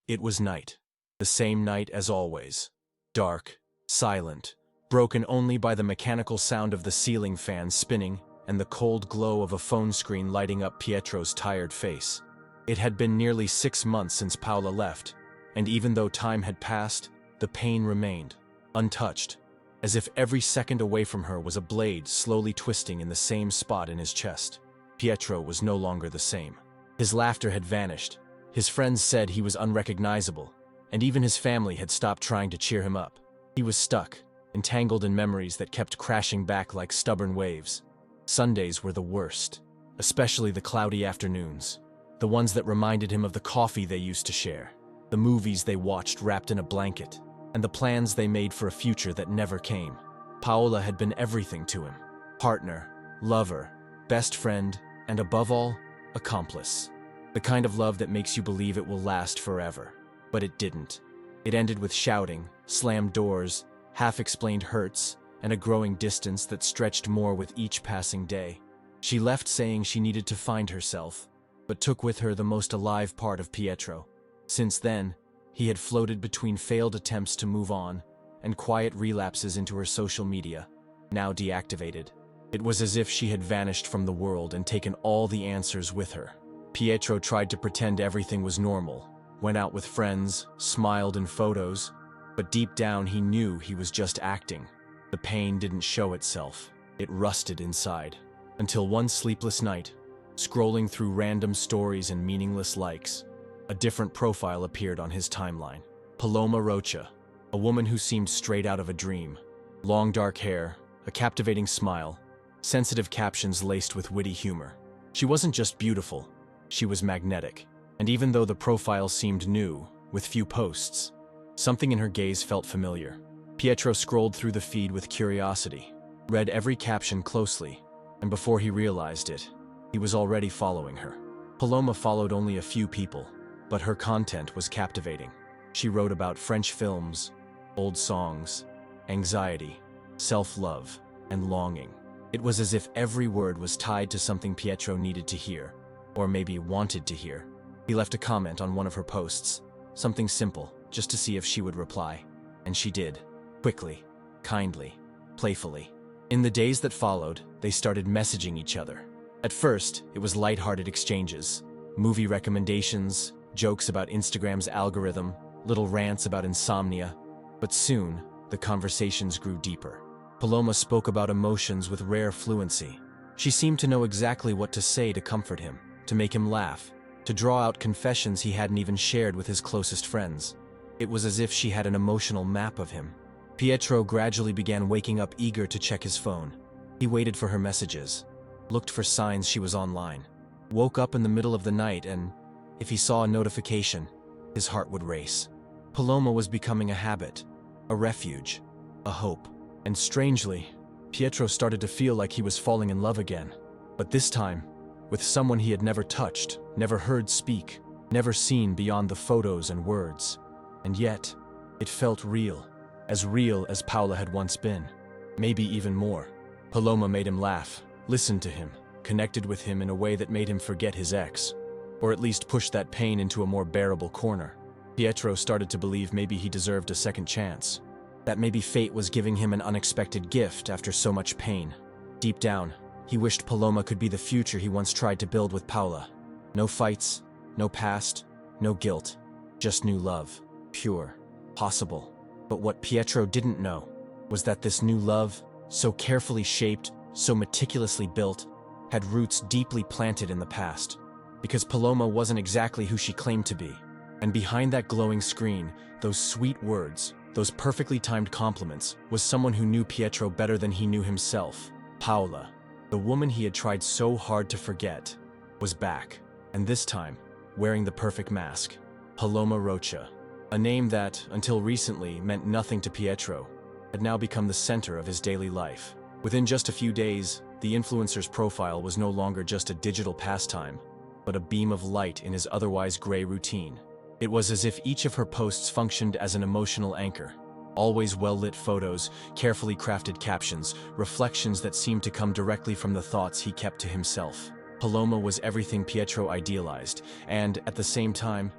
It was night. The same night as always. Dark, silent, broken only by the mechanical sound of the ceiling fan spinning and the cold glow of a phone screen lighting up Pietro's tired face. It had been nearly 6 months since Paola left, and even though time had passed, the pain remained, untouched, as if every second away from her was a blade slowly twisting in the same spot in his chest. Pietro was no longer the same. His laughter had vanished, his friends said he was unrecognizable, and even his family had stopped trying to cheer him up. He was stuck, entangled in memories that kept crashing back like stubborn waves. Sundays were the worst, especially the cloudy afternoons, the ones that reminded him of the coffee they used to share, the movies they watched wrapped in a blanket, and the plans they made for a future that never came. Paola had been everything to him: partner, lover, best friend, and above all, accomplice. The kind of love that makes you believe it will last forever. But it didn't. It ended with shouting, slammed doors, half-explained hurts, and a growing distance that stretched more with each passing day. She left saying she needed to find herself, but took with her the most alive part of Pietro. Since then, he had floated between failed attempts to move on and quiet relapses into her social media, now deactivated. It was as if she had vanished from the world and taken all the answers with her. Pietro tried to pretend everything was normal, went out with friends, smiled in photos, but deep down he knew he was just acting. The pain didn't show itself. It rusted inside. Until one sleepless night, scrolling through random stories and meaningless likes, a different profile appeared on his timeline. Paloma Rocha, a woman who seemed straight out of a dream. Long dark hair, a captivating smile, sensitive captions laced with witty humor. She wasn't just beautiful, she was magnetic. And even though the profile seemed new, with few posts, something in her gaze felt familiar. Pietro scrolled through the feed with curiosity, read every caption closely, and before he realized it, he was already following her. Paloma followed only a few people, but her content was captivating. She wrote about French films, old songs, anxiety, self-love, and longing. It was as if every word was tied to something Pietro needed to hear, or maybe wanted to hear. He left a comment on one of her posts, something simple, just to see if she would reply. And she did. Quickly, kindly, playfully. In the days that followed, they started messaging each other. At first, it was lighthearted exchanges, movie recommendations, jokes about Instagram's algorithm, little rants about insomnia. But soon, the conversations grew deeper. Paloma spoke about emotions with rare fluency. She seemed to know exactly what to say to comfort him, to make him laugh, to draw out confessions he hadn't even shared with his closest friends. It was as if she had an emotional map of him. Pietro gradually began waking up eager to check his phone. He waited for her messages, looked for signs she was online, woke up in the middle of the night and, if he saw a notification, his heart would race. Paloma was becoming a habit, a refuge, a hope. And strangely, Pietro started to feel like he was falling in love again. But this time, with someone he had never touched, never heard speak, never seen beyond the photos and words. And yet, it felt real as Paola had once been. Maybe even more. Paloma made him laugh, listened to him, connected with him in a way that made him forget his ex, or at least push that pain into a more bearable corner. Pietro started to believe maybe he deserved a second chance, that maybe fate was giving him an unexpected gift after so much pain. Deep down, he wished Paloma could be the future he once tried to build with Paola. No fights, no past, no guilt, just new love, pure, possible. But what Pietro didn't know was that this new love, so carefully shaped, so meticulously built, had roots deeply planted in the past. Because Paloma wasn't exactly who she claimed to be. And behind that glowing screen, those sweet words, those perfectly timed compliments, was someone who knew Pietro better than he knew himself. Paola, the woman he had tried so hard to forget, was back. And this time, wearing the perfect mask. Paloma Rocha. A name that, until recently, meant nothing to Pietro, had now become the center of his daily life. Within just a few days, the influencer's profile was no longer just a digital pastime, but a beam of light in his otherwise gray routine. It was as if each of her posts functioned as an emotional anchor. Always well-lit photos, carefully crafted captions, reflections that seemed to come directly from the thoughts he kept to himself. Paloma was everything Pietro idealized, and, at the same time,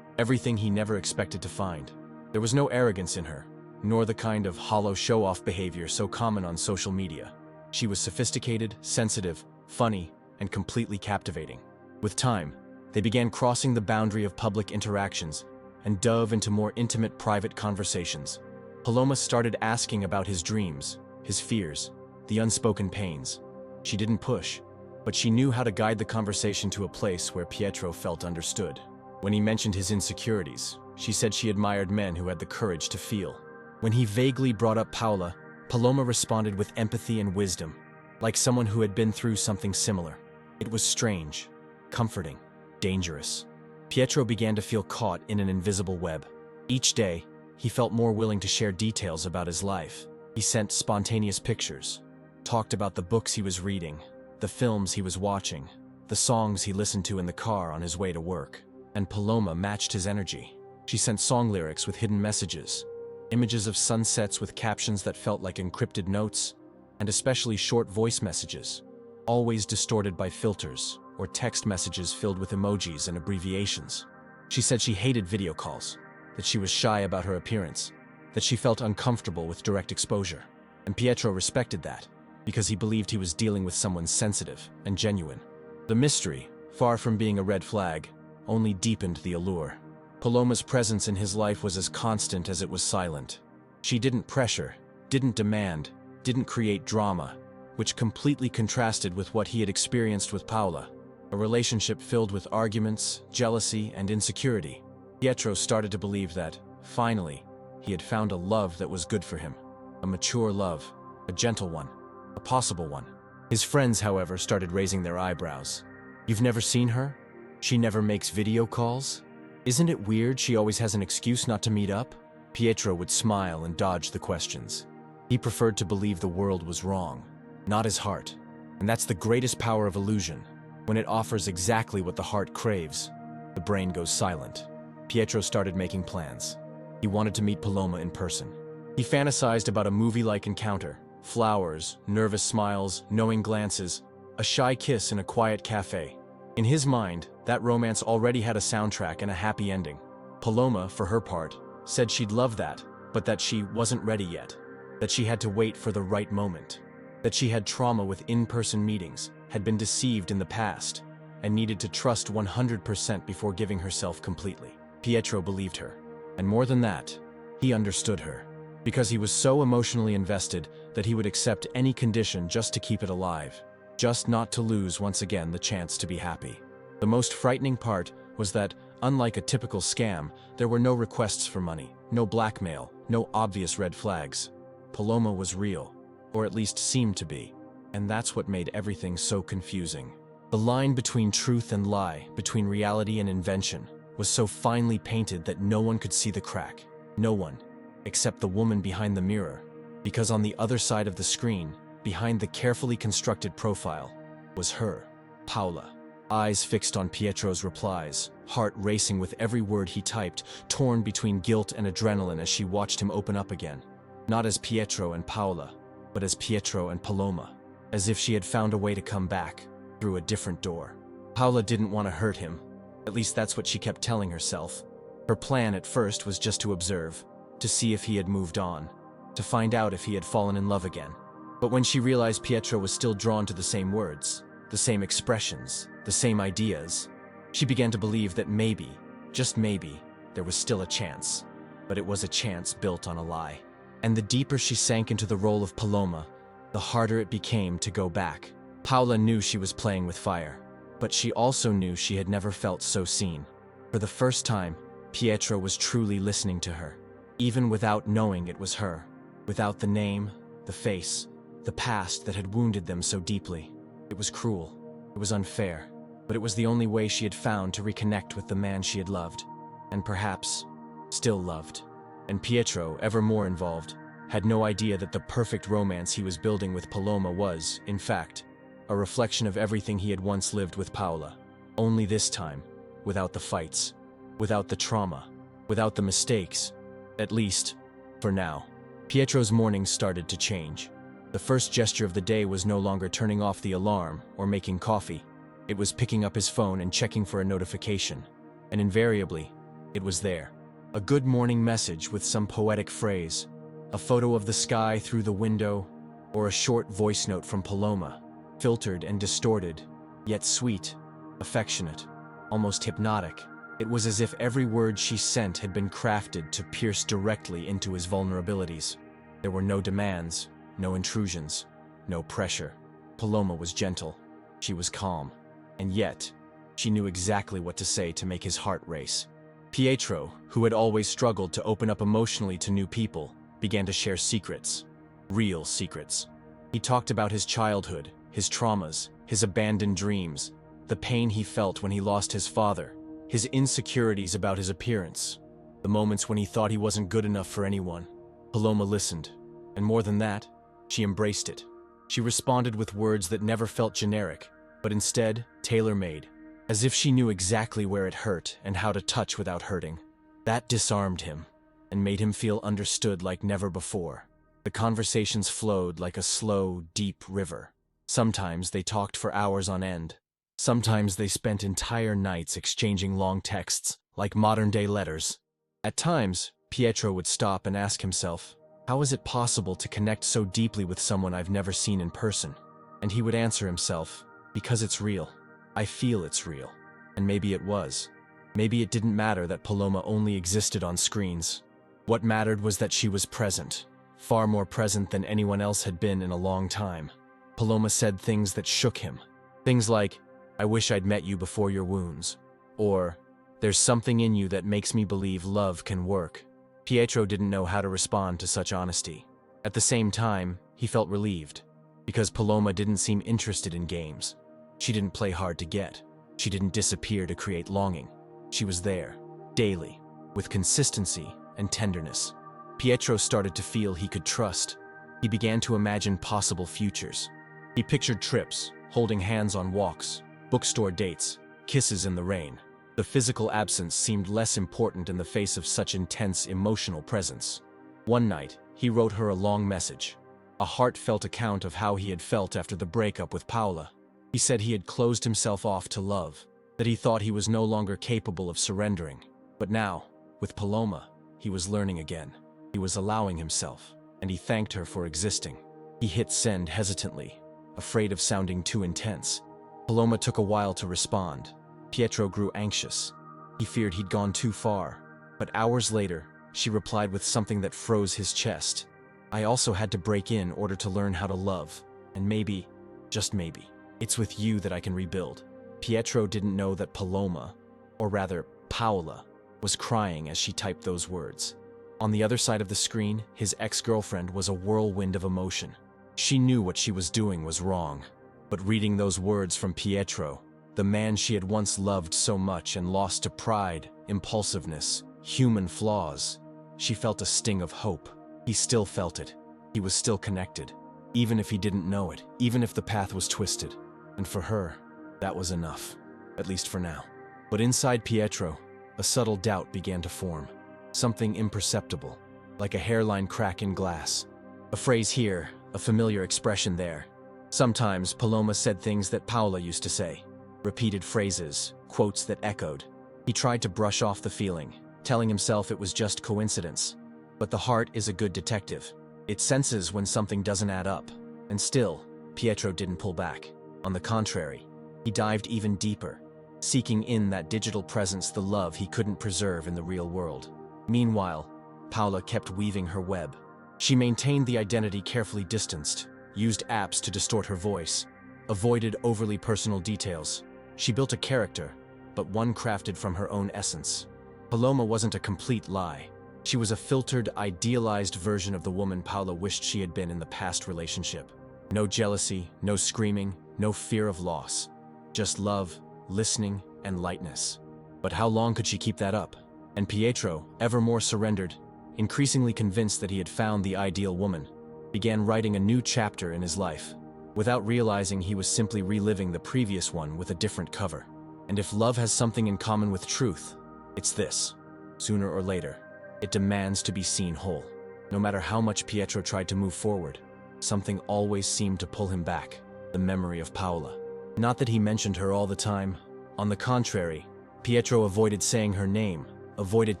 Everything he never expected to find. There was no arrogance in her, nor the kind of hollow show-off behavior so common on social media. She was sophisticated, sensitive, funny, and completely captivating. With time, they began crossing the boundary of public interactions and dove into more intimate private conversations. Paloma started asking about his dreams, his fears, the unspoken pains. She didn't push, but she knew how to guide the conversation to a place where Pietro felt understood. When he mentioned his insecurities, she said she admired men who had the courage to feel. When he vaguely brought up Paola, Paloma responded with empathy and wisdom, like someone who had been through something similar. It was strange, comforting, dangerous. Pietro began to feel caught in an invisible web. Each day, he felt more willing to share details about his life. He sent spontaneous pictures, talked about the books he was reading, the films he was watching, the songs he listened to in the car on his way to work. And Paloma matched his energy. She sent song lyrics with hidden messages, images of sunsets with captions that felt like encrypted notes, and especially short voice messages, always distorted by filters, or text messages filled with emojis and abbreviations. She said she hated video calls, that she was shy about her appearance, that she felt uncomfortable with direct exposure. And Pietro respected that, because he believed he was dealing with someone sensitive and genuine. The mystery, far from being a red flag, only deepened the allure. Paloma's presence in his life was as constant as it was silent. She didn't pressure, didn't demand, didn't create drama, which completely contrasted with what he had experienced with Paola, a relationship filled with arguments, jealousy, and insecurity. Pietro started to believe that, finally, he had found a love that was good for him. A mature love, a gentle one, a possible one. His friends, however, started raising their eyebrows. "You've never seen her? She never makes video calls? Isn't it weird she always has an excuse not to meet up?" Pietro would smile and dodge the questions. He preferred to believe the world was wrong, not his heart. And that's the greatest power of illusion. When it offers exactly what the heart craves, the brain goes silent. Pietro started making plans. He wanted to meet Paloma in person. He fantasized about a movie-like encounter: flowers, nervous smiles, knowing glances, a shy kiss in a quiet cafe. In his mind, that romance already had a soundtrack and a happy ending. Paloma, for her part, said she'd love that, but that she wasn't ready yet, that she had to wait for the right moment, that she had trauma with in-person meetings, had been deceived in the past, and needed to trust 100% before giving herself completely. Pietro believed her, and more than that, he understood her, because he was so emotionally invested that he would accept any condition just to keep it alive, just not to lose once again the chance to be happy. The most frightening part was that, unlike a typical scam, there were no requests for money, no blackmail, no obvious red flags. Paloma was real, or at least seemed to be, and that's what made everything so confusing. The line between truth and lie, between reality and invention, was so finely painted that no one could see the crack. No one, except the woman behind the mirror, because on the other side of the screen, behind the carefully constructed profile, was her, Paola. Eyes fixed on Pietro's replies, heart racing with every word he typed, torn between guilt and adrenaline as she watched him open up again. Not as Pietro and Paola, but as Pietro and Paloma, as if she had found a way to come back, through a different door. Paola didn't want to hurt him, at least that's what she kept telling herself. Her plan at first was just to observe, to see if he had moved on, to find out if he had fallen in love again. But when she realized Pietro was still drawn to the same words, the same expressions, the same ideas, she began to believe that maybe, just maybe, there was still a chance. But it was a chance built on a lie. And the deeper she sank into the role of Paloma, the harder it became to go back. Paola knew she was playing with fire, but she also knew she had never felt so seen. For the first time, Pietro was truly listening to her, even without knowing it was her, without the name, the face, the past that had wounded them so deeply. It was cruel, it was unfair, but it was the only way she had found to reconnect with the man she had loved, and perhaps still loved. And Pietro, ever more involved, had no idea that the perfect romance he was building with Paloma was, in fact, a reflection of everything he had once lived with Paola. Only this time, without the fights, without the trauma, without the mistakes, at least, for now. Pietro's mornings started to change. The first gesture of the day was no longer turning off the alarm or making coffee. It was picking up his phone and checking for a notification. And invariably, It was there. A good morning message with some poetic phrase, a photo of the sky through the window, or a short voice note from Paloma, filtered and distorted, yet sweet, affectionate, almost hypnotic. It was as if every word she sent had been crafted to pierce directly into his vulnerabilities. There were no demands, no intrusions, no pressure. Paloma was gentle. She was calm. And yet, she knew exactly what to say to make his heart race. Pietro, who had always struggled to open up emotionally to new people, began to share secrets. Real secrets. He talked about his childhood, his traumas, his abandoned dreams, the pain he felt when he lost his father, his insecurities about his appearance, the moments when he thought he wasn't good enough for anyone. Paloma listened, and more than that, she embraced it. She responded with words that never felt generic, but instead tailor-made, as if she knew exactly where it hurt and how to touch without hurting. That disarmed him, and made him feel understood like never before. The conversations flowed like a slow, deep river. Sometimes they talked for hours on end. Sometimes they spent entire nights exchanging long texts, like modern-day letters. At times, Pietro would stop and ask himself, how is it possible to connect so deeply with someone I've never seen in person? And he would answer himself, because it's real. I feel it's real. And maybe it was. Maybe it didn't matter that Paloma only existed on screens. What mattered was that she was present, far more present than anyone else had been in a long time. Paloma said things that shook him. Things like, I wish I'd met you before your wounds. Or, there's something in you that makes me believe love can work. Pietro didn't know how to respond to such honesty. At the same time, he felt relieved, because Paloma didn't seem interested in games. She didn't play hard to get. She didn't disappear to create longing. She was there, daily, with consistency and tenderness. Pietro started to feel he could trust. He began to imagine possible futures. He pictured trips, holding hands on walks, bookstore dates, kisses in the rain. The physical absence seemed less important in the face of such intense emotional presence. One night, he wrote her a long message, a heartfelt account of how he had felt after the breakup with Paola. He said he had closed himself off to love, that he thought he was no longer capable of surrendering. But now, with Paloma, he was learning again. He was allowing himself, and he thanked her for existing. He hit send hesitantly, afraid of sounding too intense. Paloma took a while to respond. Pietro grew anxious. He feared he'd gone too far. But hours later, she replied with something that froze his chest. I also had to break in order to learn how to love. And maybe, just maybe, it's with you that I can rebuild. Pietro didn't know that Paloma, or rather, Paola, was crying as she typed those words. On the other side of the screen, his ex-girlfriend was a whirlwind of emotion. She knew what she was doing was wrong. But reading those words from Pietro, the man she had once loved so much and lost to pride, impulsiveness, human flaws, she felt a sting of hope. He still felt it. He was still connected. Even if he didn't know it, even if the path was twisted. And for her, that was enough. At least for now. But inside Pietro, a subtle doubt began to form. Something imperceptible, like a hairline crack in glass. A phrase here, a familiar expression there. Sometimes Paloma said things that Paola used to say. Repeated phrases, quotes that echoed. He tried to brush off the feeling, telling himself it was just coincidence. But the heart is a good detective. It senses when something doesn't add up. And still, Pietro didn't pull back. On the contrary, he dived even deeper, seeking in that digital presence the love he couldn't preserve in the real world. Meanwhile, Paola kept weaving her web. She maintained the identity carefully distanced, used apps to distort her voice, avoided overly personal details. She built a character, but one crafted from her own essence. Paloma wasn't a complete lie. She was a filtered, idealized version of the woman Paola wished she had been in the past relationship. No jealousy, no screaming, no fear of loss. Just love, listening, and lightness. But how long could she keep that up? And Pietro, ever more surrendered, increasingly convinced that he had found the ideal woman, began writing a new chapter in his life. Without realizing, he was simply reliving the previous one with a different cover. And if love has something in common with truth, it's this. Sooner or later, it demands to be seen whole. No matter how much Pietro tried to move forward, something always seemed to pull him back, the memory of Paola. Not that he mentioned her all the time. On the contrary, Pietro avoided saying her name, avoided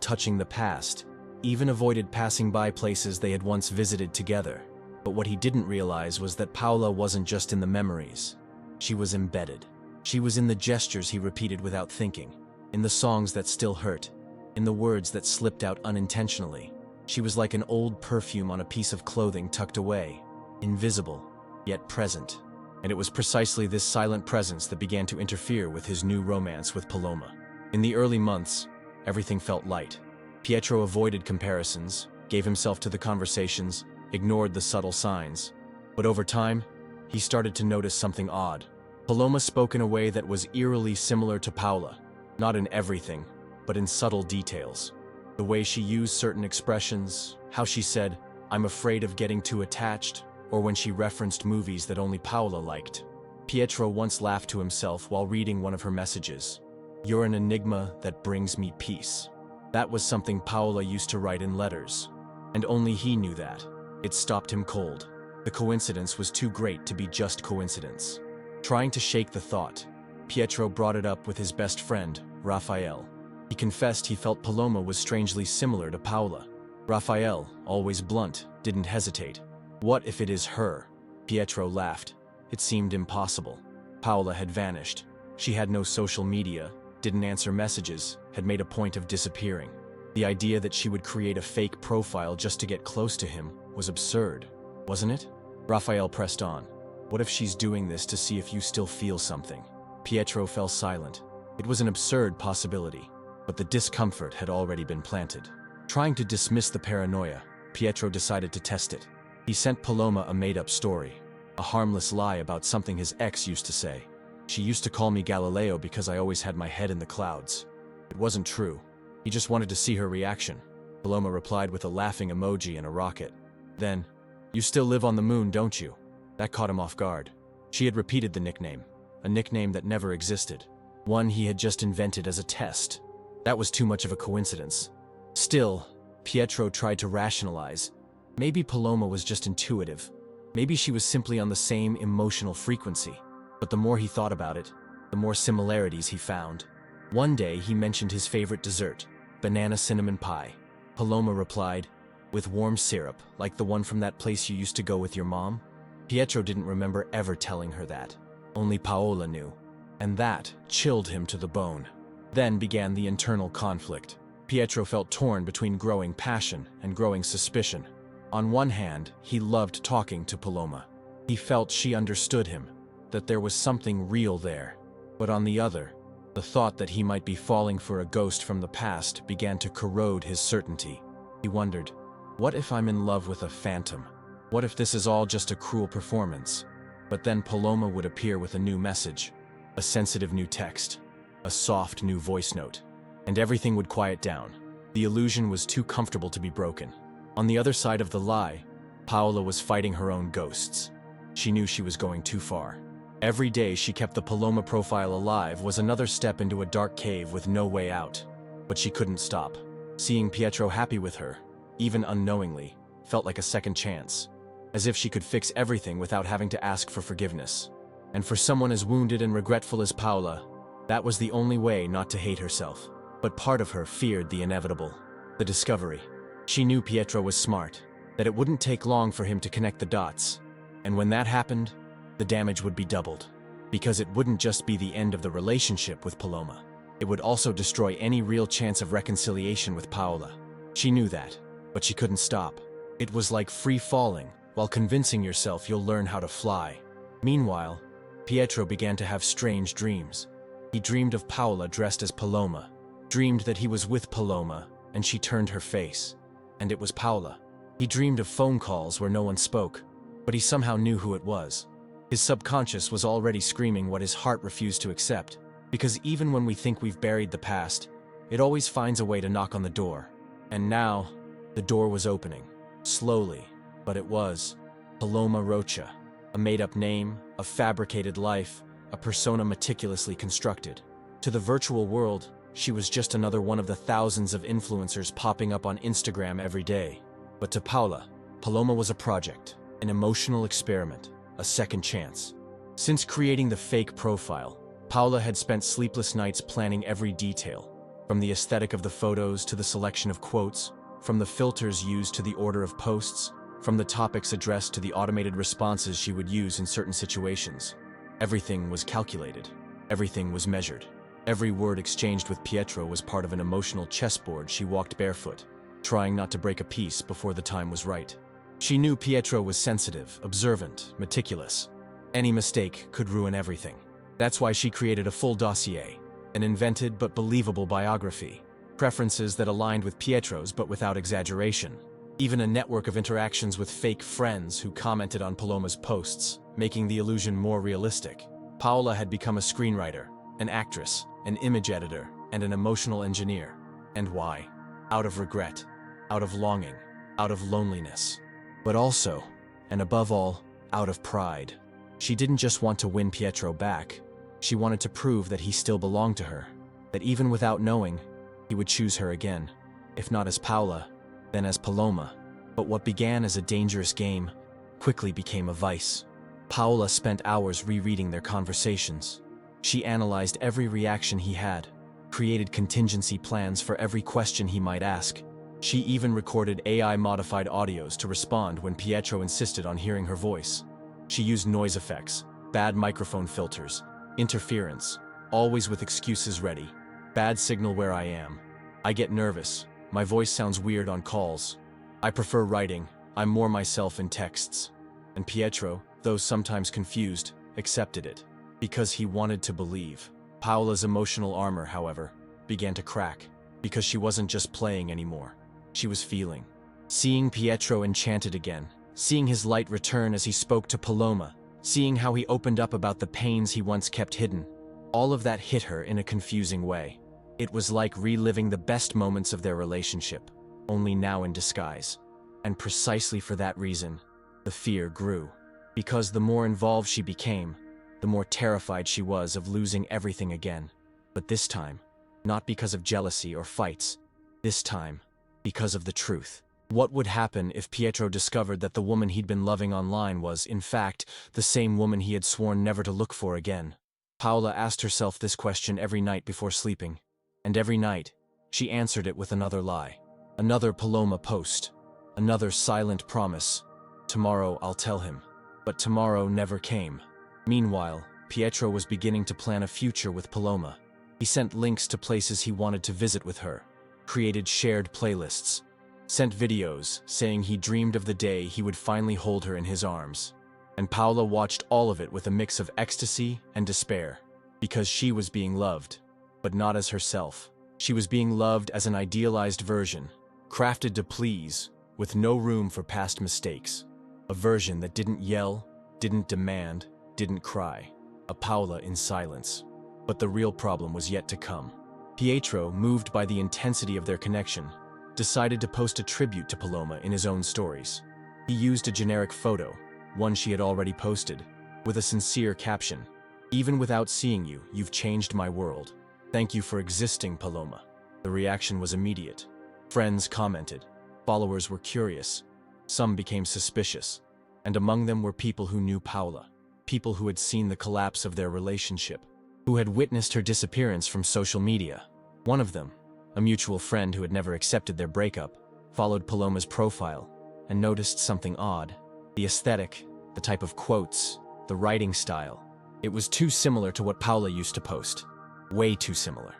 touching the past, even avoided passing by places they had once visited together. But what he didn't realize was that Paola wasn't just in the memories. She was embedded. She was in the gestures he repeated without thinking, in the songs that still hurt, in the words that slipped out unintentionally. She was like an old perfume on a piece of clothing tucked away, invisible, yet present. And it was precisely this silent presence that began to interfere with his new romance with Paloma. In the early months, everything felt light. Pietro avoided comparisons, gave himself to the conversations, ignored the subtle signs. But over time, he started to notice something odd. Paloma spoke in a way that was eerily similar to Paola, not in everything, but in subtle details. The way she used certain expressions, how she said, "I'm afraid of getting too attached," or when she referenced movies that only Paola liked. Pietro once laughed to himself while reading one of her messages. "You're an enigma that brings me peace." That was something Paola used to write in letters, and only he knew that. It stopped him cold. The coincidence was too great to be just coincidence. Trying to shake the thought, Pietro brought it up with his best friend, Raphael. He confessed he felt Paloma was strangely similar to Paola. Raphael, always blunt, didn't hesitate. "What if it is her?" Pietro laughed. It seemed impossible. Paola had vanished. She had no social media, didn't answer messages, had made a point of disappearing. The idea that she would create a fake profile just to get close to him was absurd, wasn't it? Raphael pressed on. "What if she's doing this to see if you still feel something?" Pietro fell silent. It was an absurd possibility, but the discomfort had already been planted. Trying to dismiss the paranoia, Pietro decided to test it. He sent Paloma a made-up story, a harmless lie about something his ex used to say. "She used to call me Galileo because I always had my head in the clouds." It wasn't true. He just wanted to see her reaction. Paloma replied with a laughing emoji and a rocket. Then, "You still live on the moon, don't you?" That caught him off guard. She had repeated the nickname, a nickname that never existed, one he had just invented as a test. That was too much of a coincidence. Still, Pietro tried to rationalize. Maybe Paloma was just intuitive. Maybe she was simply on the same emotional frequency. But the more he thought about it, the more similarities he found. One day he mentioned his favorite dessert, banana cinnamon pie. Paloma replied, "With warm syrup, like the one from that place you used to go with your mom?" Pietro didn't remember ever telling her that. Only Paola knew. And that chilled him to the bone. Then began the internal conflict. Pietro felt torn between growing passion and growing suspicion. On one hand, he loved talking to Paloma. He felt she understood him, that there was something real there. But on the other, the thought that he might be falling for a ghost from the past began to corrode his certainty. He wondered, what if I'm in love with a phantom? What if this is all just a cruel performance? But then Paloma would appear with a new message, a sensitive new text, a soft new voice note, and everything would quiet down. The illusion was too comfortable to be broken. On the other side of the lie, Paola was fighting her own ghosts. She knew she was going too far. Every day she kept the Paloma profile alive was another step into a dark cave with no way out. But she couldn't stop. Seeing Pietro happy with her, even unknowingly, felt like a second chance. As if she could fix everything without having to ask for forgiveness. And for someone as wounded and regretful as Paola, that was the only way not to hate herself. But part of her feared the inevitable, the discovery. She knew Pietro was smart, that it wouldn't take long for him to connect the dots. And when that happened, the damage would be doubled. Because it wouldn't just be the end of the relationship with Paloma. It would also destroy any real chance of reconciliation with Paola. She knew that, but she couldn't stop. It was like free falling, while convincing yourself you'll learn how to fly. Meanwhile, Pietro began to have strange dreams. He dreamed of Paola dressed as Paloma, dreamed that he was with Paloma, and she turned her face. And it was Paola. He dreamed of phone calls where no one spoke, but he somehow knew who it was. His subconscious was already screaming what his heart refused to accept, because even when we think we've buried the past, it always finds a way to knock on the door. And now, the door was opening, slowly, but it was Paloma Rocha, a made-up name, a fabricated life, a persona meticulously constructed. To the virtual world, she was just another one of the thousands of influencers popping up on Instagram every day. But to Paola, Paloma was a project, an emotional experiment, a second chance. Since creating the fake profile, Paola had spent sleepless nights planning every detail. From the aesthetic of the photos to the selection of quotes, from the filters used to the order of posts, from the topics addressed to the automated responses she would use in certain situations. Everything was calculated. Everything was measured. Every word exchanged with Pietro was part of an emotional chessboard. She walked barefoot, trying not to break a piece before the time was right. She knew Pietro was sensitive, observant, meticulous. Any mistake could ruin everything. That's why she created a full dossier, an invented but believable biography, preferences that aligned with Pietro's but without exaggeration. Even a network of interactions with fake friends who commented on Paloma's posts, making the illusion more realistic. Paola had become a screenwriter, an actress, an image editor, and an emotional engineer. And why? Out of regret, out of longing, out of loneliness. But also, and above all, out of pride. She didn't just want to win Pietro back. She wanted to prove that he still belonged to her, that even without knowing, he would choose her again. If not as Paola, then as Paloma. But what began as a dangerous game quickly became a vice. Paola spent hours rereading their conversations. She analyzed every reaction he had, created contingency plans for every question he might ask. She even recorded AI-modified audios to respond when Pietro insisted on hearing her voice. She used noise effects, bad microphone filters, interference, always with excuses ready. Bad signal where I am. I get nervous. My voice sounds weird on calls. I prefer writing. I'm more myself in texts. And Pietro, though sometimes confused, accepted it. Because he wanted to believe. Paola's emotional armor, however, began to crack. Because she wasn't just playing anymore. She was feeling. Seeing Pietro enchanted again. Seeing his light return as he spoke to Paloma. Seeing how he opened up about the pains he once kept hidden. All of that hit her in a confusing way. It was like reliving the best moments of their relationship, only now in disguise. And precisely for that reason, the fear grew. Because the more involved she became, the more terrified she was of losing everything again. But this time, not because of jealousy or fights. This time, because of the truth. What would happen if Pietro discovered that the woman he'd been loving online was, in fact, the same woman he had sworn never to look for again? Paola asked herself this question every night before sleeping. And every night, she answered it with another lie. Another Paloma post. Another silent promise. Tomorrow I'll tell him. But tomorrow never came. Meanwhile, Pietro was beginning to plan a future with Paloma. He sent links to places he wanted to visit with her, created shared playlists, sent videos saying he dreamed of the day he would finally hold her in his arms. And Paola watched all of it with a mix of ecstasy and despair, because she was being loved. But not as herself. She was being loved as an idealized version, crafted to please, with no room for past mistakes. A version that didn't yell, didn't demand, didn't cry. A Paola in silence. But the real problem was yet to come. Pietro, moved by the intensity of their connection, decided to post a tribute to Paloma in his own stories. He used a generic photo, one she had already posted, with a sincere caption. Even without seeing you, you've changed my world. Thank you for existing, Paloma. The reaction was immediate. Friends commented. Followers were curious. Some became suspicious. And among them were people who knew Paola. People who had seen the collapse of their relationship. Who had witnessed her disappearance from social media. One of them, a mutual friend who had never accepted their breakup, followed Paloma's profile and noticed something odd. The aesthetic, the type of quotes, the writing style. It was too similar to what Paola used to post. Way too similar.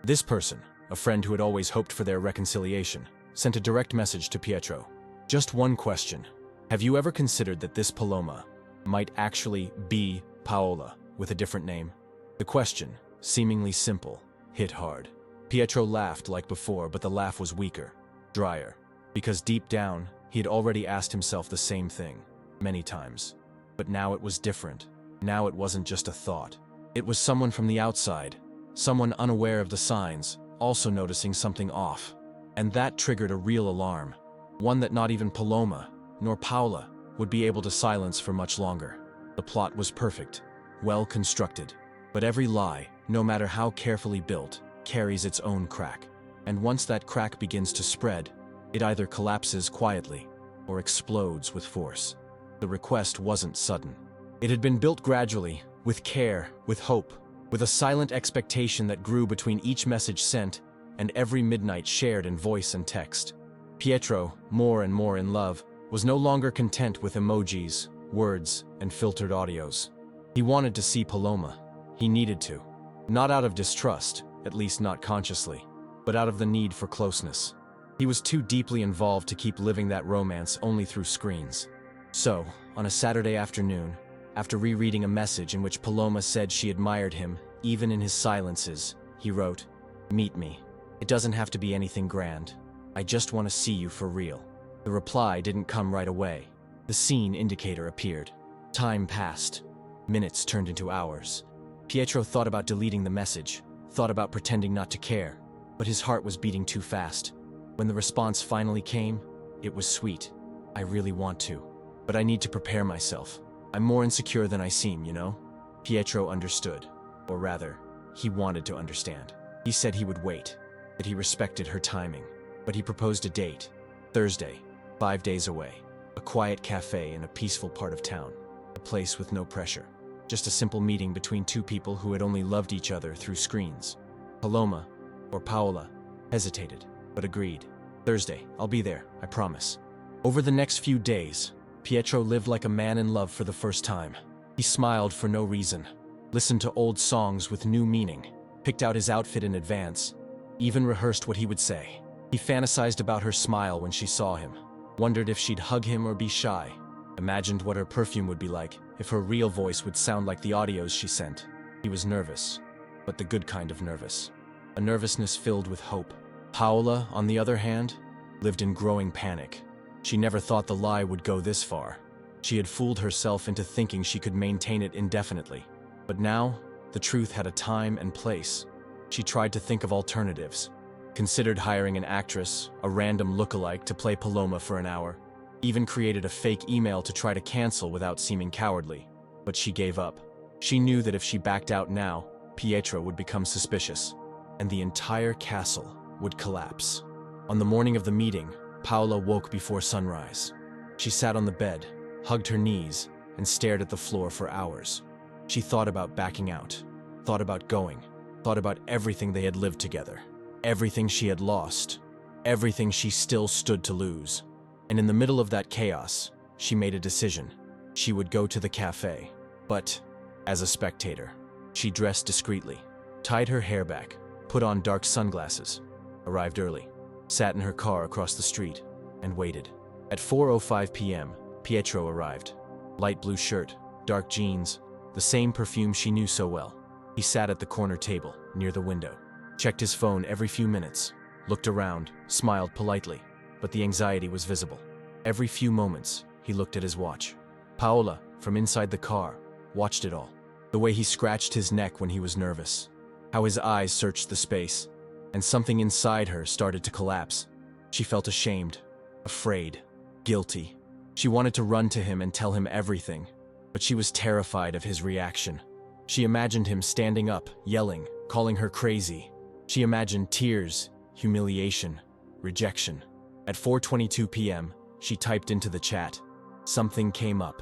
This person, a friend who had always hoped for their reconciliation, sent a direct message to Pietro. Just one question. Have you ever considered that this Paloma might actually be Paola with a different name? The question, seemingly simple, hit hard. Pietro laughed like before, but the laugh was weaker, drier. Because deep down, he had already asked himself the same thing, many times. But now it was different. Now it wasn't just a thought. It was someone from the outside, someone unaware of the signs, also noticing something off. And that triggered a real alarm, one that not even Paloma, nor Paola, would be able to silence for much longer. The plot was perfect, well constructed. But every lie, no matter how carefully built, carries its own crack. And once that crack begins to spread, it either collapses quietly or explodes with force. The request wasn't sudden. It had been built gradually, with care, with hope, with a silent expectation that grew between each message sent and every midnight shared in voice and text. Pietro, more and more in love, was no longer content with emojis, words, and filtered audios. He wanted to see Paloma. He needed to. Not out of distrust, at least not consciously, but out of the need for closeness. He was too deeply involved to keep living that romance only through screens. So, on a Saturday afternoon, after rereading a message in which Paloma said she admired him, even in his silences, he wrote, "Meet me. It doesn't have to be anything grand. I just want to see you for real." The reply didn't come right away. The scene indicator appeared. Time passed. Minutes turned into hours. Pietro thought about deleting the message, thought about pretending not to care, but his heart was beating too fast. When the response finally came, it was sweet. "I really want to, but I need to prepare myself. I'm more insecure than I seem, you know?" Pietro understood, or rather, he wanted to understand. He said he would wait, that he respected her timing, but he proposed a date. Thursday, 5 days away, a quiet cafe in a peaceful part of town, a place with no pressure. Just a simple meeting between two people who had only loved each other through screens. Paloma, or Paola, hesitated, but agreed. "Thursday, I'll be there, I promise." Over the next few days, Pietro lived like a man in love for the first time. He smiled for no reason, listened to old songs with new meaning, picked out his outfit in advance, even rehearsed what he would say. He fantasized about her smile when she saw him, wondered if she'd hug him or be shy, imagined what her perfume would be like, if her real voice would sound like the audios she sent. He was nervous, but the good kind of nervous. A nervousness filled with hope. Paola, on the other hand, lived in growing panic. She never thought the lie would go this far. She had fooled herself into thinking she could maintain it indefinitely. But now, the truth had a time and place. She tried to think of alternatives. Considered hiring an actress, a random lookalike, to play Paloma for an hour. Even created a fake email to try to cancel without seeming cowardly. But she gave up. She knew that if she backed out now, Pietro would become suspicious, and the entire castle would collapse. On the morning of the meeting, Paola woke before sunrise. She sat on the bed, hugged her knees, and stared at the floor for hours. She thought about backing out, thought about going, thought about everything they had lived together, everything she had lost, everything she still stood to lose. And in the middle of that chaos, she made a decision. She would go to the cafe, but as a spectator. She dressed discreetly, tied her hair back, put on dark sunglasses, arrived early, sat in her car across the street, and waited. At 4:05 p.m., Pietro arrived. Light blue shirt, dark jeans, the same perfume she knew so well. He sat at the corner table, near the window, checked his phone every few minutes, looked around, smiled politely, but the anxiety was visible. Every few moments, he looked at his watch. Paola, from inside the car, watched it all. The way he scratched his neck when he was nervous, how his eyes searched the space, and something inside her started to collapse. She felt ashamed, afraid, guilty. She wanted to run to him and tell him everything, but she was terrified of his reaction. She imagined him standing up, yelling, calling her crazy. She imagined tears, humiliation, rejection. At 4:22 p.m., she typed into the chat, "Something came up.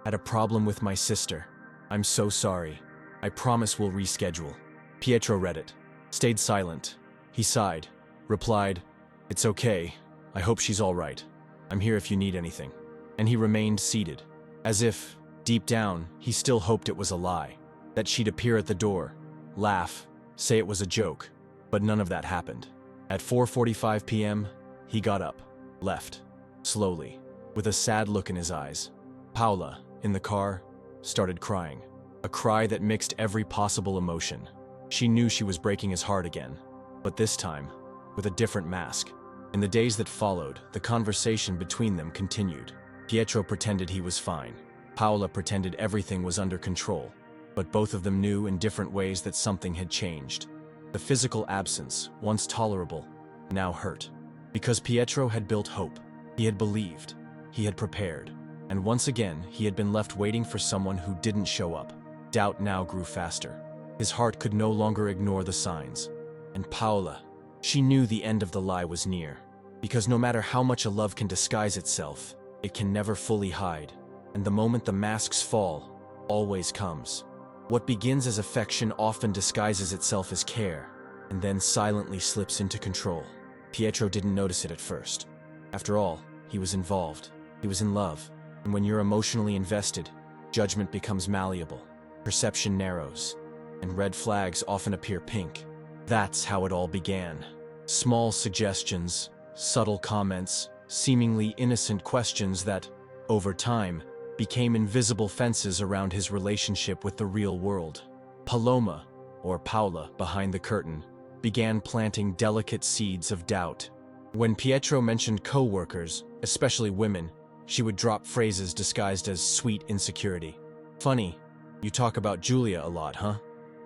Had a problem with my sister. I'm so sorry. I promise we'll reschedule." Pietro read it, stayed silent. He sighed, replied, "It's okay. I hope she's all right. I'm here if you need anything." And he remained seated, as if, deep down, he still hoped it was a lie, that she'd appear at the door, laugh, say it was a joke, but none of that happened. At 4:45 p.m., he got up, left, slowly, with a sad look in his eyes. Paola, in the car, started crying, a cry that mixed every possible emotion. She knew she was breaking his heart again, but this time, with a different mask. In the days that followed, the conversation between them continued. Pietro pretended he was fine. Paola pretended everything was under control, but both of them knew in different ways that something had changed. The physical absence, once tolerable, now hurt. Because Pietro had built hope, he had believed, he had prepared, and once again he had been left waiting for someone who didn't show up. Doubt now grew faster. His heart could no longer ignore the signs. And Paola, she knew the end of the lie was near. Because no matter how much a love can disguise itself, it can never fully hide. And the moment the masks fall, always comes. What begins as affection often disguises itself as care. and then silently slips into control. Pietro didn't notice it at first. After all, he was involved. He was in love. And when you're emotionally invested, judgment becomes malleable, perception narrows, and red flags often appear pink. That's how it all began. Small suggestions, subtle comments, seemingly innocent questions that, over time, became invisible fences around his relationship with the real world. Paloma, or Paola behind the curtain, began planting delicate seeds of doubt. When Pietro mentioned co-workers, especially women, she would drop phrases disguised as sweet insecurity. "Funny, you talk about Julia a lot, huh?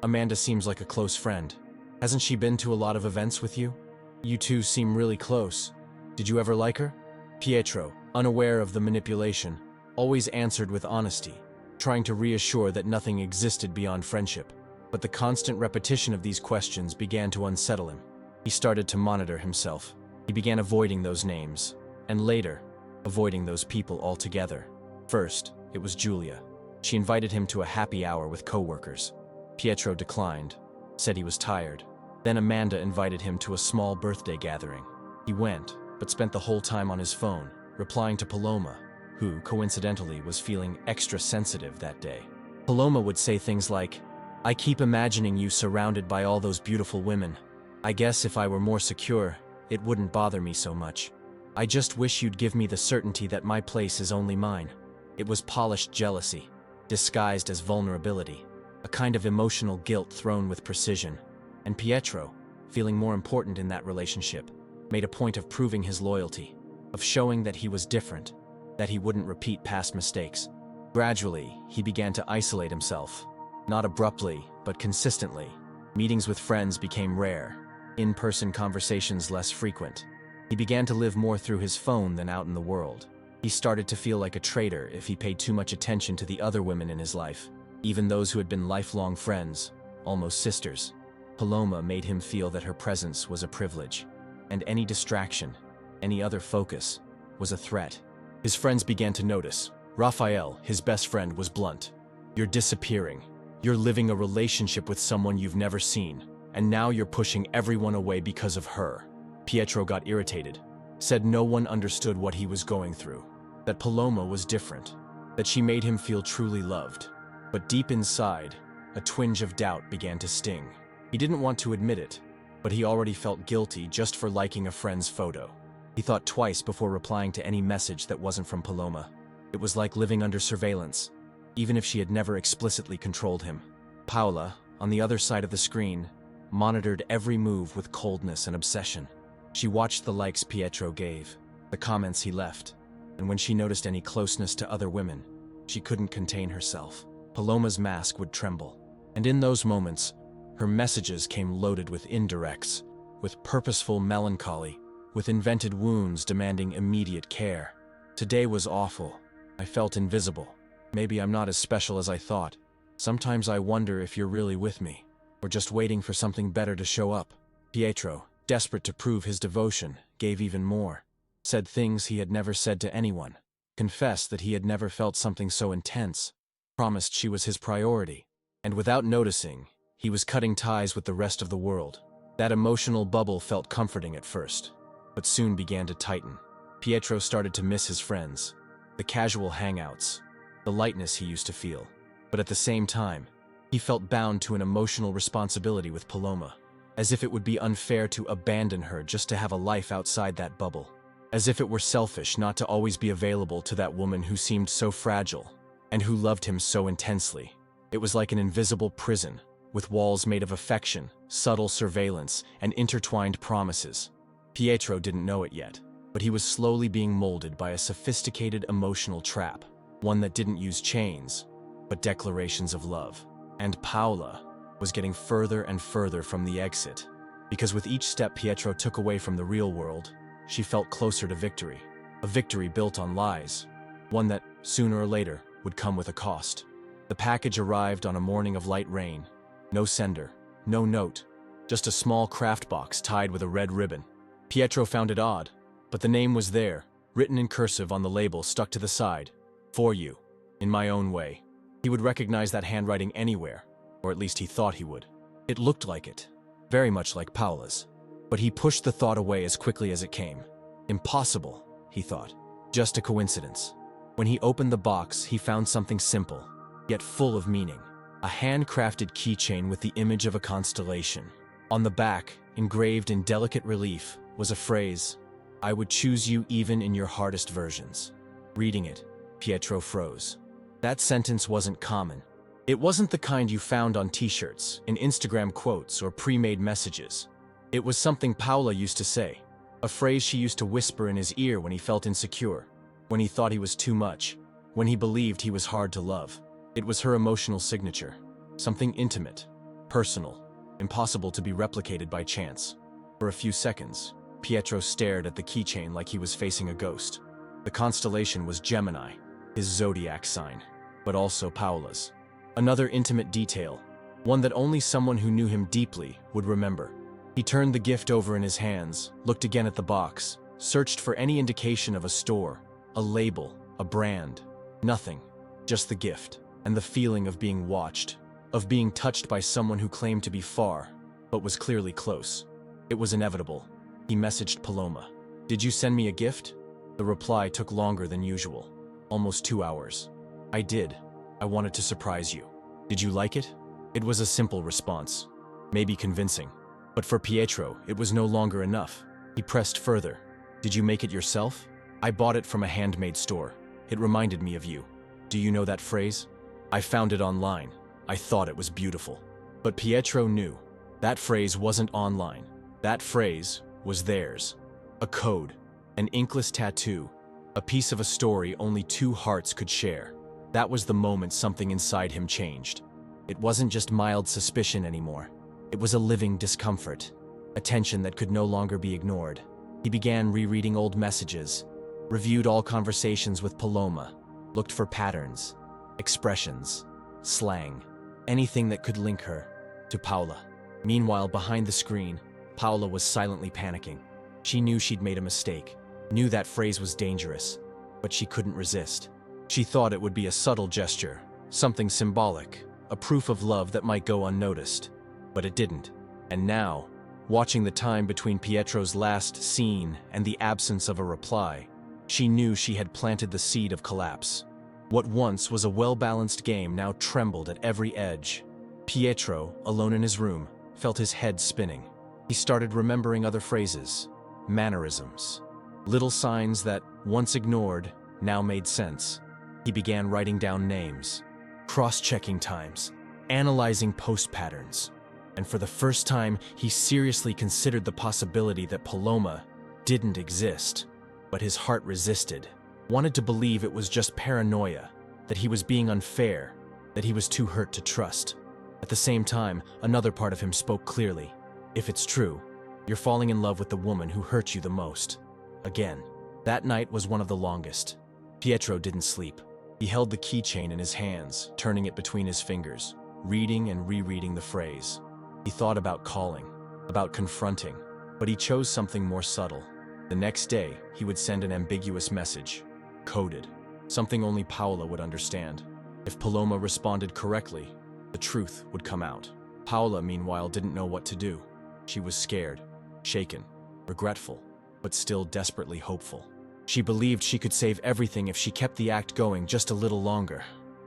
Amanda seems like a close friend. Hasn't she been to a lot of events with you? You two seem really close. Did you ever like her?" Pietro, unaware of the manipulation, always answered with honesty, trying to reassure that nothing existed beyond friendship. But the constant repetition of these questions began to unsettle him. He started to monitor himself. He began avoiding those names, and later, avoiding those people altogether. First, it was Julia. She invited him to a happy hour with co-workers. Pietro declined, said he was tired. Then Amanda invited him to a small birthday gathering. He went, but spent the whole time on his phone, replying to Paloma, who, coincidentally, was feeling extra sensitive that day. Paloma would say things like, "I keep imagining you surrounded by all those beautiful women. I guess if I were more secure, it wouldn't bother me so much. I just wish you'd give me the certainty that my place is only mine." It was polished jealousy, disguised as vulnerability, a kind of emotional guilt thrown with precision. And Pietro, feeling more important in that relationship, made a point of proving his loyalty, of showing that he was different, that he wouldn't repeat past mistakes. Gradually, he began to isolate himself. Not abruptly, but consistently. Meetings with friends became rare, in-person conversations less frequent. He began to live more through his phone than out in the world. He started to feel like a traitor if he paid too much attention to the other women in his life, even those who had been lifelong friends, almost sisters. Paloma made him feel that her presence was a privilege, and any distraction, any other focus, was a threat. His friends began to notice. Raphael, his best friend, was blunt. "You're disappearing. You're living a relationship with someone you've never seen, and now you're pushing everyone away because of her." Pietro got irritated, said no one understood what he was going through, that Paloma was different, that she made him feel truly loved. But deep inside, a twinge of doubt began to sting. He didn't want to admit it, but he already felt guilty just for liking a friend's photo. He thought twice before replying to any message that wasn't from Paloma. It was like living under surveillance, even if she had never explicitly controlled him. Paola, on the other side of the screen, monitored every move with coldness and obsession. She watched the likes Pietro gave, the comments he left, and when she noticed any closeness to other women, she couldn't contain herself. Paloma's mask would tremble, and in those moments, her messages came loaded with indirects, with purposeful melancholy, with invented wounds demanding immediate care. "Today was awful. I felt invisible. Maybe I'm not as special as I thought. Sometimes I wonder if you're really with me, or just waiting for something better to show up." Pietro, desperate to prove his devotion, gave even more, said things he had never said to anyone, confessed that he had never felt something so intense, promised she was his priority, and without noticing, he was cutting ties with the rest of the world. That emotional bubble felt comforting at first, but soon began to tighten. Pietro started to miss his friends, the casual hangouts, the lightness he used to feel. But at the same time, he felt bound to an emotional responsibility with Paloma, as if it would be unfair to abandon her just to have a life outside that bubble, as if it were selfish not to always be available to that woman who seemed so fragile and who loved him so intensely. It was like an invisible prison, with walls made of affection, subtle surveillance, and intertwined promises. Pietro didn't know it yet, but he was slowly being molded by a sophisticated emotional trap, one that didn't use chains, but declarations of love. And Paola was getting further and further from the exit, because with each step Pietro took away from the real world, she felt closer to victory, a victory built on lies, one that, sooner or later, would come with a cost. The package arrived on a morning of light rain. No sender, no note, just a small craft box tied with a red ribbon. Pietro found it odd, but the name was there, written in cursive on the label stuck to the side. "For you, in my own way." He would recognize that handwriting anywhere, or at least he thought he would. It looked like it. very much like Paola's. But he pushed the thought away as quickly as it came. Impossible, he thought. Just a coincidence. When he opened the box, he found something simple, yet full of meaning. A handcrafted keychain with the image of a constellation. On the back, engraved in delicate relief, was a phrase, "I would choose you even in your hardest versions." Reading it, Pietro froze. That sentence wasn't common. It wasn't the kind you found on t-shirts, in Instagram quotes, or pre-made messages. It was something Paola used to say, a phrase she used to whisper in his ear when he felt insecure, when he thought he was too much, when he believed he was hard to love. It was her emotional signature, something intimate, personal, impossible to be replicated by chance. For a few seconds, Pietro stared at the keychain like he was facing a ghost. The constellation was Gemini, his zodiac sign, but also Paola's. Another intimate detail, one that only someone who knew him deeply would remember. He turned the gift over in his hands, looked again at the box, searched for any indication of a store, a label, a brand. Nothing, just the gift, and the feeling of being watched, of being touched by someone who claimed to be far, but was clearly close. It was inevitable. He messaged Paloma. "Did you send me a gift?" The reply took longer than usual, almost 2 hours. "I did. I wanted to surprise you. Did you like it?" It was a simple response, maybe convincing. But for Pietro, it was no longer enough. He pressed further. "Did you make it yourself?" "I bought it from a handmade store. It reminded me of you. Do you know that phrase? I found it online. I thought it was beautiful." But Pietro knew. That phrase wasn't online. That phrase was theirs. A code, an inkless tattoo, a piece of a story only two hearts could share. That was the moment something inside him changed. It wasn't just mild suspicion anymore. It was a living discomfort, a tension that could no longer be ignored. He began rereading old messages, reviewed all conversations with Paloma, looked for patterns, expressions, slang, anything that could link her to Paola. Meanwhile, behind the screen, Paola was silently panicking. She knew she'd made a mistake, knew that phrase was dangerous, but she couldn't resist. She thought it would be a subtle gesture, something symbolic, a proof of love that might go unnoticed. But it didn't. And now, watching the time between Pietro's last scene and the absence of a reply, she knew she had planted the seed of collapse. What once was a well-balanced game now trembled at every edge. Pietro, alone in his room, felt his head spinning. He started remembering other phrases, mannerisms, little signs that, once ignored, now made sense. He began writing down names, cross-checking times, analyzing post patterns. And for the first time, he seriously considered the possibility that Paloma didn't exist. But his heart resisted, wanted to believe it was just paranoia, that he was being unfair, that he was too hurt to trust. At the same time, another part of him spoke clearly. If it's true, you're falling in love with the woman who hurt you the most. Again, that night was one of the longest. Pietro didn't sleep. He held the keychain in his hands, turning it between his fingers, reading and rereading the phrase. He thought about calling, about confronting, but he chose something more subtle. The next day, he would send an ambiguous message, coded, something only Paola would understand. If Paloma responded correctly, the truth would come out. Paola, meanwhile, didn't know what to do. She was scared, shaken, regretful, but still desperately hopeful. She believed she could save everything if she kept the act going just a little longer.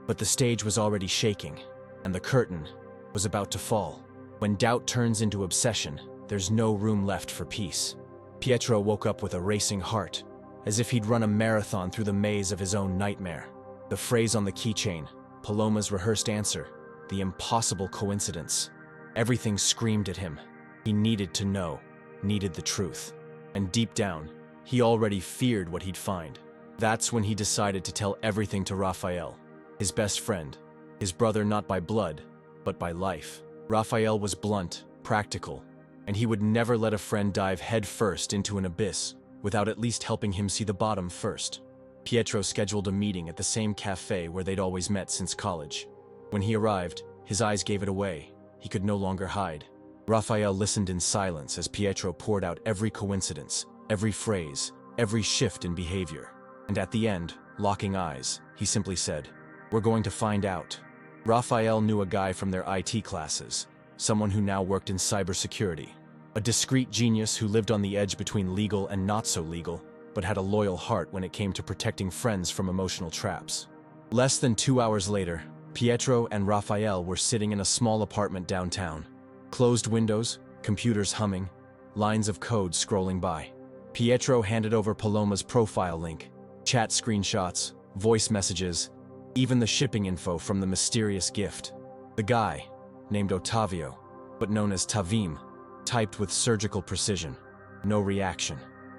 But the stage was already shaking, and the curtain was about to fall. When doubt turns into obsession, there's no room left for peace. Pietro woke up with a racing heart, as if he'd run a marathon through the maze of his own nightmare. The phrase on the keychain, Paloma's rehearsed answer, the impossible coincidence. Everything screamed at him. He needed to know, needed the truth. And deep down, he already feared what he'd find. That's when he decided to tell everything to Raphael, his best friend, his brother not by blood, but by life. Raphael was blunt, practical, and he would never let a friend dive headfirst into an abyss without at least helping him see the bottom first. Pietro scheduled a meeting at the same cafe where they'd always met since college. When he arrived, his eyes gave it away. He could no longer hide. Raphael listened in silence as Pietro poured out every coincidence, every phrase, every shift in behavior. And at the end, locking eyes, he simply said, "We're going to find out." Raphael knew a guy from their IT classes, someone who now worked in cybersecurity. A discreet genius who lived on the edge between legal and not so legal, but had a loyal heart when it came to protecting friends from emotional traps. Less than 2 hours later, Pietro and Raphael were sitting in a small apartment downtown. Closed windows, computers humming, lines of code scrolling by. Pietro handed over Paloma's profile link, chat screenshots, voice messages, even the shipping info from the mysterious gift. The guy, named Ottavio, but known as Tavim, typed with surgical precision. No reaction,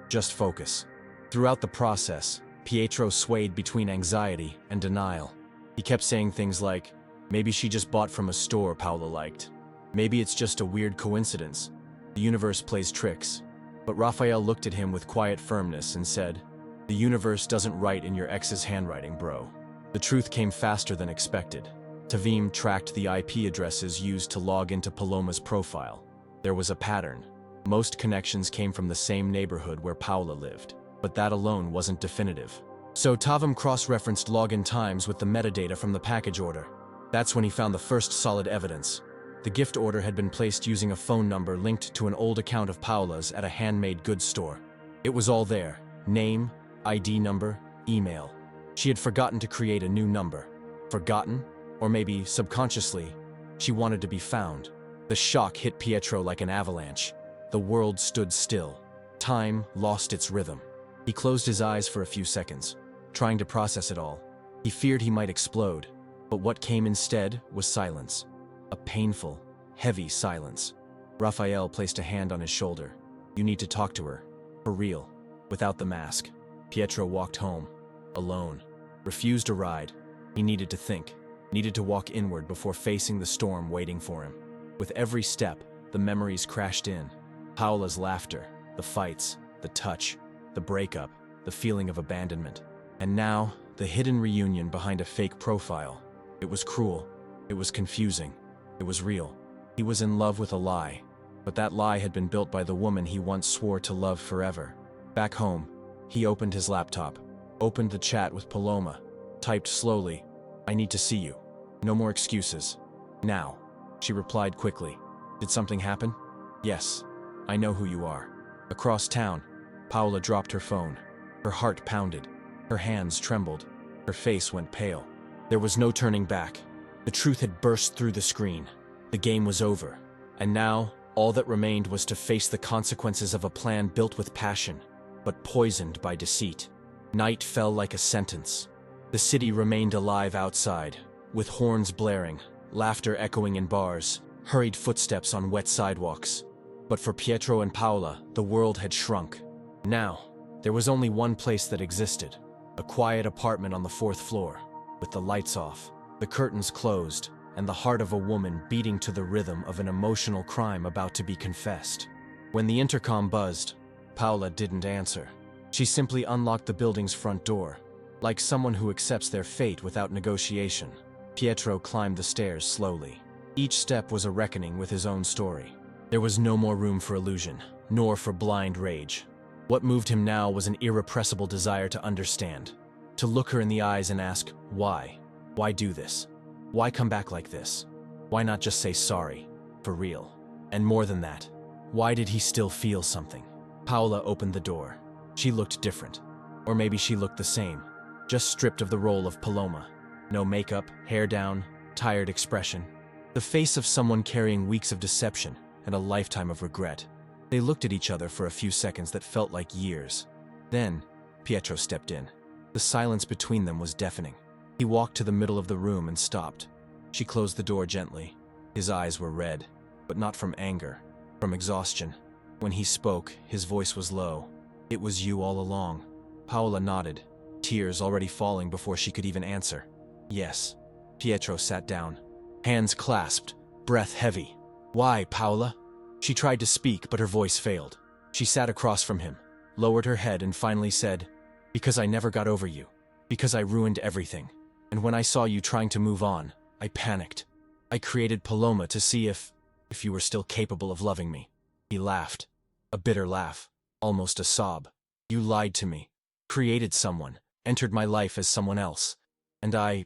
just focus. Throughout the process, Pietro swayed between anxiety and denial. He kept saying things like, maybe she just bought from a store Paola liked. Maybe it's just a weird coincidence. The universe plays tricks. But Raphael looked at him with quiet firmness and said, the universe doesn't write in your ex's handwriting, bro. The truth came faster than expected. Tavim tracked the IP addresses used to log into Paloma's profile. There was a pattern. Most connections came from the same neighborhood where Paola lived, but that alone wasn't definitive. So Tavim cross-referenced login times with the metadata from the package order. That's when he found the first solid evidence. The gift order had been placed using a phone number linked to an old account of Paola's at a handmade goods store. It was all there: name, ID number, email. She had forgotten to create a new number. Forgotten? Or maybe subconsciously, she wanted to be found. The shock hit Pietro like an avalanche. The world stood still. Time lost its rhythm. He closed his eyes for a few seconds, trying to process it all. He feared he might explode, but what came instead was silence. A painful, heavy silence. Raphael placed a hand on his shoulder. You need to talk to her. For real. Without the mask. Pietro walked home. Alone. Refused a ride. He needed to think. Needed to walk inward before facing the storm waiting for him. With every step, the memories crashed in. Paola's laughter, the fights, the touch, the breakup, the feeling of abandonment. And now, the hidden reunion behind a fake profile. It was cruel. It was confusing. It was real. He was in love with a lie. But that lie had been built by the woman he once swore to love forever. Back home, he opened his laptop, opened the chat with Paloma, typed slowly, I need to see you. No more excuses. Now. She replied quickly. Did something happen? Yes. I know who you are. Across town, Paola dropped her phone. Her heart pounded. Her hands trembled. Her face went pale. There was no turning back. The truth had burst through the screen. The game was over. And now, all that remained was to face the consequences of a plan built with passion, but poisoned by deceit. Night fell like a sentence. The city remained alive outside, with horns blaring, laughter echoing in bars, hurried footsteps on wet sidewalks. But for Pietro and Paola, the world had shrunk. Now, there was only one place that existed, a quiet apartment on the 4th floor, with the lights off, the curtains closed, and the heart of a woman beating to the rhythm of an emotional crime about to be confessed. When the intercom buzzed, Paola didn't answer. She simply unlocked the building's front door, like someone who accepts their fate without negotiation. Pietro climbed the stairs slowly. Each step was a reckoning with his own story. There was no more room for illusion, nor for blind rage. What moved him now was an irrepressible desire to understand, to look her in the eyes and ask, why? Why do this? Why come back like this? Why not just say sorry, for real? And more than that, why did he still feel something? Paola opened the door. She looked different. Or maybe she looked the same, just stripped of the role of Paloma. No makeup, hair down, tired expression. The face of someone carrying weeks of deception and a lifetime of regret. They looked at each other for a few seconds that felt like years. Then, Pietro stepped in. The silence between them was deafening. He walked to the middle of the room and stopped. She closed the door gently. His eyes were red, but not from anger, from exhaustion. When he spoke, his voice was low. It was you all along. Paola nodded, tears already falling before she could even answer. Yes. Pietro sat down, hands clasped, breath heavy. Why, Paola? She tried to speak, but her voice failed. She sat across from him, lowered her head and finally said, because I never got over you. Because I ruined everything. And when I saw you trying to move on, I panicked. I created Paloma to see if you were still capable of loving me. He laughed. A bitter laugh. Almost a sob. You lied to me. Created someone. Entered my life as someone else. And I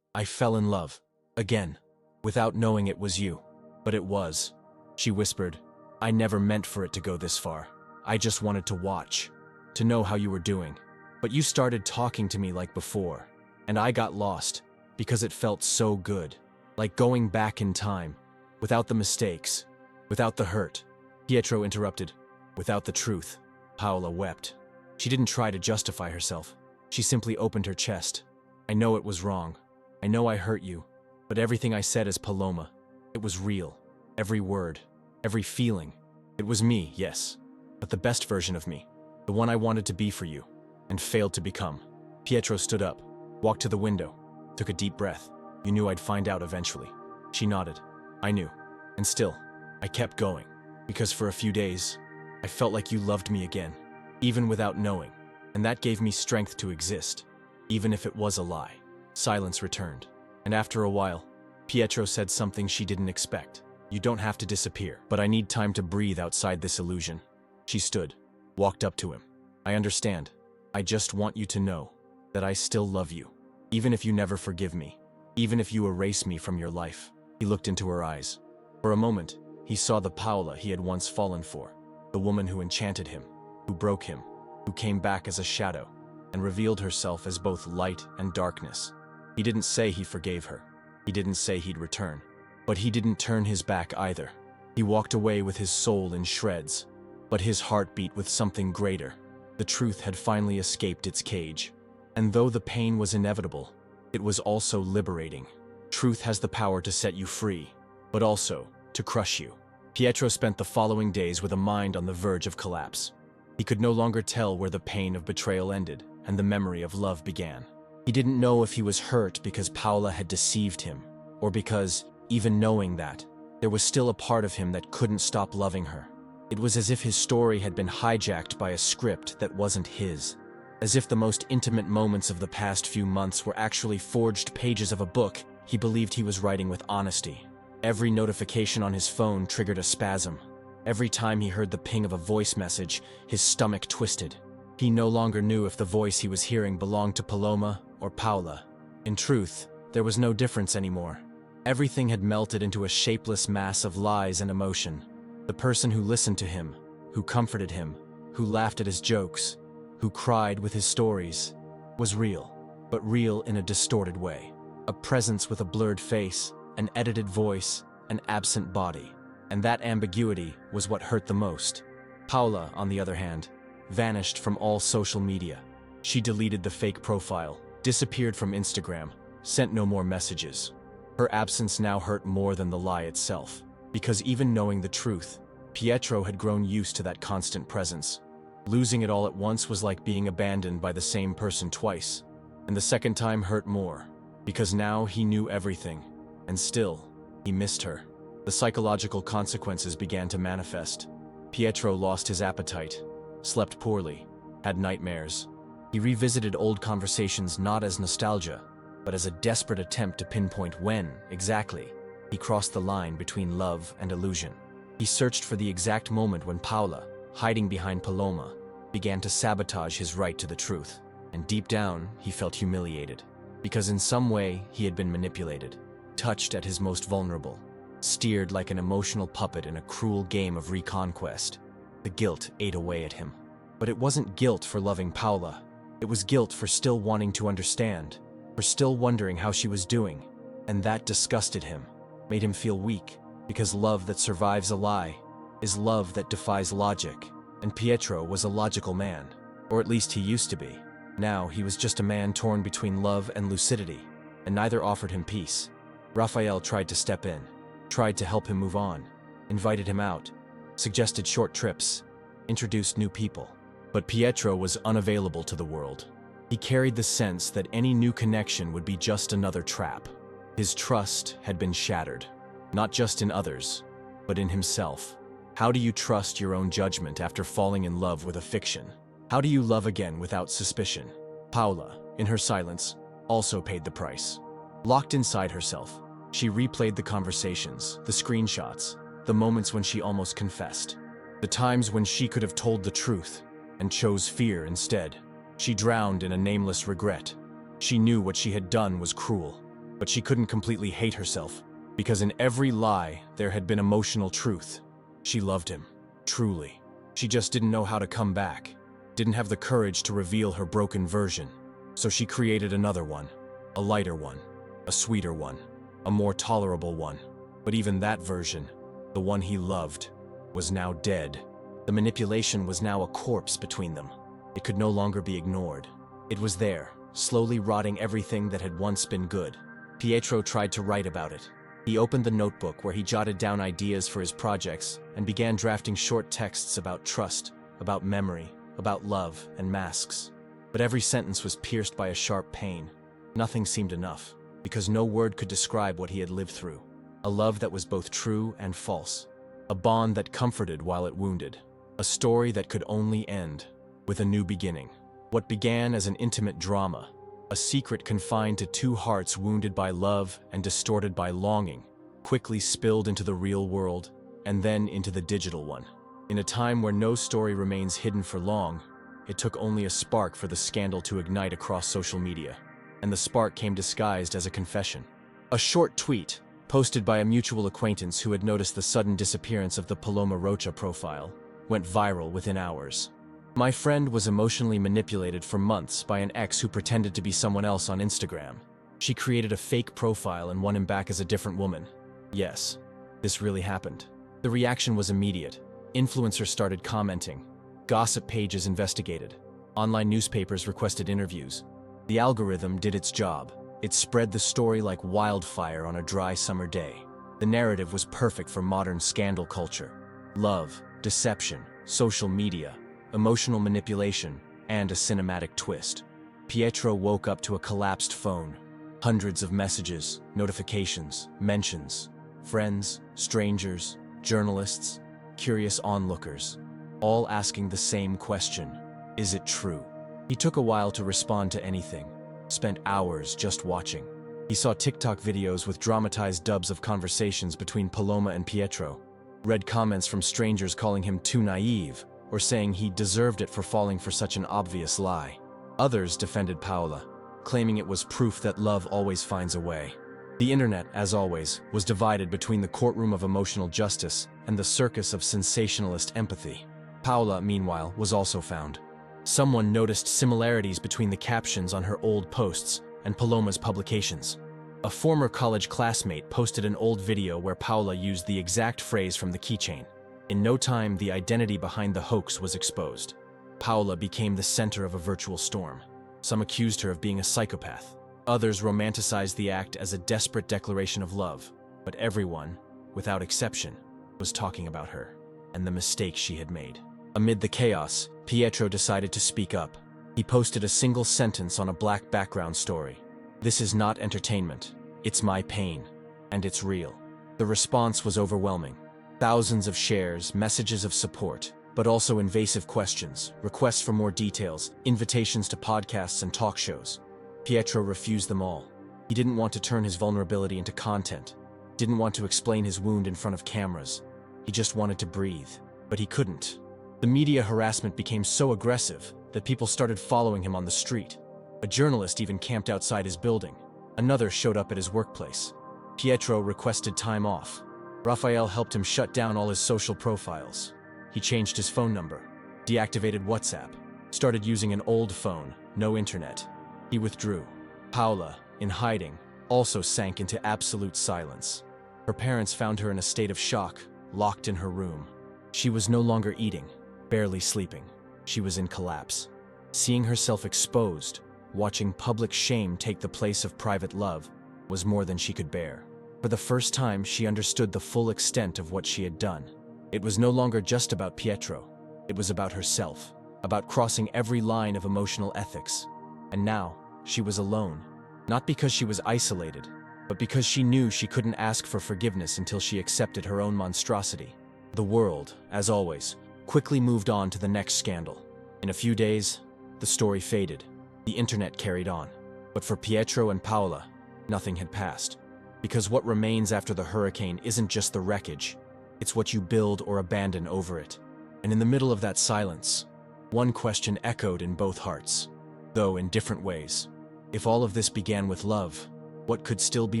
fell in love. Again. Without knowing it was you. But it was. She whispered, "I never meant for it to go this far. I just wanted to watch, to know how you were doing. But you started talking to me like before, and I got lost, because it felt so good. Like going back in time, without the mistakes, without the hurt." Pietro interrupted, "Without the truth." Paola wept. She didn't try to justify herself. She simply opened her chest. "I know it was wrong. I know I hurt you. But everything I said as Paloma, it was real. Every word, every feeling. It was me, yes, but the best version of me. The one I wanted to be for you, and failed to become." Pietro stood up, walked to the window, took a deep breath. "You knew I'd find out eventually." She nodded. "I knew. And still, I kept going. Because for a few days, I felt like you loved me again, even without knowing. And that gave me strength to exist, even if it was a lie." Silence returned. And after a while, Pietro said something she didn't expect. "You don't have to disappear, but I need time to breathe outside this illusion." She stood, walked up to him. "I understand. I just want you to know that I still love you, even if you never forgive me, even if you erase me from your life." He looked into her eyes. For a moment, he saw the Paola he had once fallen for, the woman who enchanted him, who broke him, who came back as a shadow, and revealed herself as both light and darkness. He didn't say he forgave her. He didn't say he'd return. But he didn't turn his back either. He walked away with his soul in shreds, but his heart beat with something greater. The truth had finally escaped its cage. And though the pain was inevitable, it was also liberating. Truth has the power to set you free, but also to crush you. Pietro spent the following days with a mind on the verge of collapse. He could no longer tell where the pain of betrayal ended and the memory of love began. He didn't know if he was hurt because Paola had deceived him, or because, even knowing that, there was still a part of him that couldn't stop loving her. It was as if his story had been hijacked by a script that wasn't his. As if the most intimate moments of the past few months were actually forged pages of a book he believed he was writing with honesty. Every notification on his phone triggered a spasm. Every time he heard the ping of a voice message, his stomach twisted. He no longer knew if the voice he was hearing belonged to Paloma or Paola. In truth, there was no difference anymore. Everything had melted into a shapeless mass of lies and emotion. The person who listened to him, who comforted him, who laughed at his jokes, who cried with his stories, was real, but real in a distorted way. A presence with a blurred face, an edited voice, an absent body. And that ambiguity was what hurt the most. Paola, on the other hand, vanished from all social media. She deleted the fake profile, disappeared from Instagram, sent no more messages. Her absence now hurt more than the lie itself, because even knowing the truth, Pietro had grown used to that constant presence. Losing it all at once was like being abandoned by the same person twice, and the second time hurt more, because now he knew everything, and still, he missed her. The psychological consequences began to manifest. Pietro lost his appetite, slept poorly, had nightmares. He revisited old conversations not as nostalgia, but as a desperate attempt to pinpoint when, exactly, he crossed the line between love and illusion. He searched for the exact moment when Paola, hiding behind Paloma, began to sabotage his right to the truth. And deep down, he felt humiliated, because in some way he had been manipulated, touched at his most vulnerable, steered like an emotional puppet in a cruel game of reconquest. The guilt ate away at him. But it wasn't guilt for loving Paola. It was guilt for still wanting to understand, for still wondering how she was doing. And that disgusted him, made him feel weak, because love that survives a lie is love that defies logic. And Pietro was a logical man, or at least he used to be. Now he was just a man torn between love and lucidity, and neither offered him peace. Raphael tried to step in, tried to help him move on, invited him out, suggested short trips, introduced new people. But Pietro was unavailable to the world. He carried the sense that any new connection would be just another trap. His trust had been shattered, not just in others, but in himself. How do you trust your own judgment after falling in love with a fiction? How do you love again without suspicion? Paola, in her silence, also paid the price. Locked inside herself, she replayed the conversations, the screenshots, the moments when she almost confessed, the times when she could have told the truth and chose fear instead. She drowned in a nameless regret. She knew what she had done was cruel, but she couldn't completely hate herself. Because in every lie, there had been emotional truth. She loved him, truly. She just didn't know how to come back, didn't have the courage to reveal her broken version. So she created another one, a lighter one, a sweeter one, a more tolerable one. But even that version, the one he loved, was now dead. The manipulation was now a corpse between them. It could no longer be ignored. It was there, slowly rotting everything that had once been good. Pietro tried to write about it. He opened the notebook where he jotted down ideas for his projects and began drafting short texts about trust, about memory, about love and masks. But every sentence was pierced by a sharp pain. Nothing seemed enough, because no word could describe what he had lived through. A love that was both true and false. A bond that comforted while it wounded. A story that could only end with a new beginning. What began as an intimate drama, a secret confined to two hearts wounded by love and distorted by longing, quickly spilled into the real world and then into the digital one. In a time where no story remains hidden for long, it took only a spark for the scandal to ignite across social media. And the spark came disguised as a confession. A short tweet, posted by a mutual acquaintance who had noticed the sudden disappearance of the Paloma Rocha profile, went viral within hours. My friend was emotionally manipulated for months by an ex who pretended to be someone else on Instagram. She created a fake profile and won him back as a different woman. Yes, this really happened. The reaction was immediate. Influencers started commenting. Gossip pages investigated. Online newspapers requested interviews. The algorithm did its job. It spread the story like wildfire on a dry summer day. The narrative was perfect for modern scandal culture. Love, deception, social media, emotional manipulation, and a cinematic twist. Pietro woke up to a collapsed phone. Hundreds of messages, notifications, mentions. Friends, strangers, journalists, curious onlookers, all asking the same question: is it true? He took a while to respond to anything, spent hours just watching. He saw TikTok videos with dramatized dubs of conversations between Paloma and Pietro, read comments from strangers calling him too naive, or saying he deserved it for falling for such an obvious lie. Others defended Paola, claiming it was proof that love always finds a way. The internet, as always, was divided between the courtroom of emotional justice and the circus of sensationalist empathy. Paola, meanwhile, was also found. Someone noticed similarities between the captions on her old posts and Paloma's publications. A former college classmate posted an old video where Paola used the exact phrase from the keychain. In no time, the identity behind the hoax was exposed. Paola became the center of a virtual storm. Some accused her of being a psychopath. Others romanticized the act as a desperate declaration of love. But everyone, without exception, was talking about her and the mistakes she had made. Amid the chaos, Pietro decided to speak up. He posted a single sentence on a black background story. "This is not entertainment. It's my pain. And it's real." The response was overwhelming. Thousands of shares, messages of support, but also invasive questions, requests for more details, invitations to podcasts and talk shows. Pietro refused them all. He didn't want to turn his vulnerability into content, didn't want to explain his wound in front of cameras. He just wanted to breathe, but he couldn't. The media harassment became so aggressive that people started following him on the street. A journalist even camped outside his building. Another showed up at his workplace. Pietro requested time off. Raphael helped him shut down all his social profiles. He changed his phone number, deactivated WhatsApp, started using an old phone, no internet. He withdrew. Paola, in hiding, also sank into absolute silence. Her parents found her in a state of shock, locked in her room. She was no longer eating, barely sleeping. She was in collapse. Seeing herself exposed, watching public shame take the place of private love, was more than she could bear. For the first time, she understood the full extent of what she had done. It was no longer just about Pietro. It was about herself, about crossing every line of emotional ethics. And now, she was alone. Not because she was isolated, but because she knew she couldn't ask for forgiveness until she accepted her own monstrosity. The world, as always, quickly moved on to the next scandal. In a few days, the story faded. The internet carried on. But for Pietro and Paola, nothing had passed. Because what remains after the hurricane isn't just the wreckage, it's what you build or abandon over it. And in the middle of that silence, one question echoed in both hearts, though in different ways. If all of this began with love, what could still be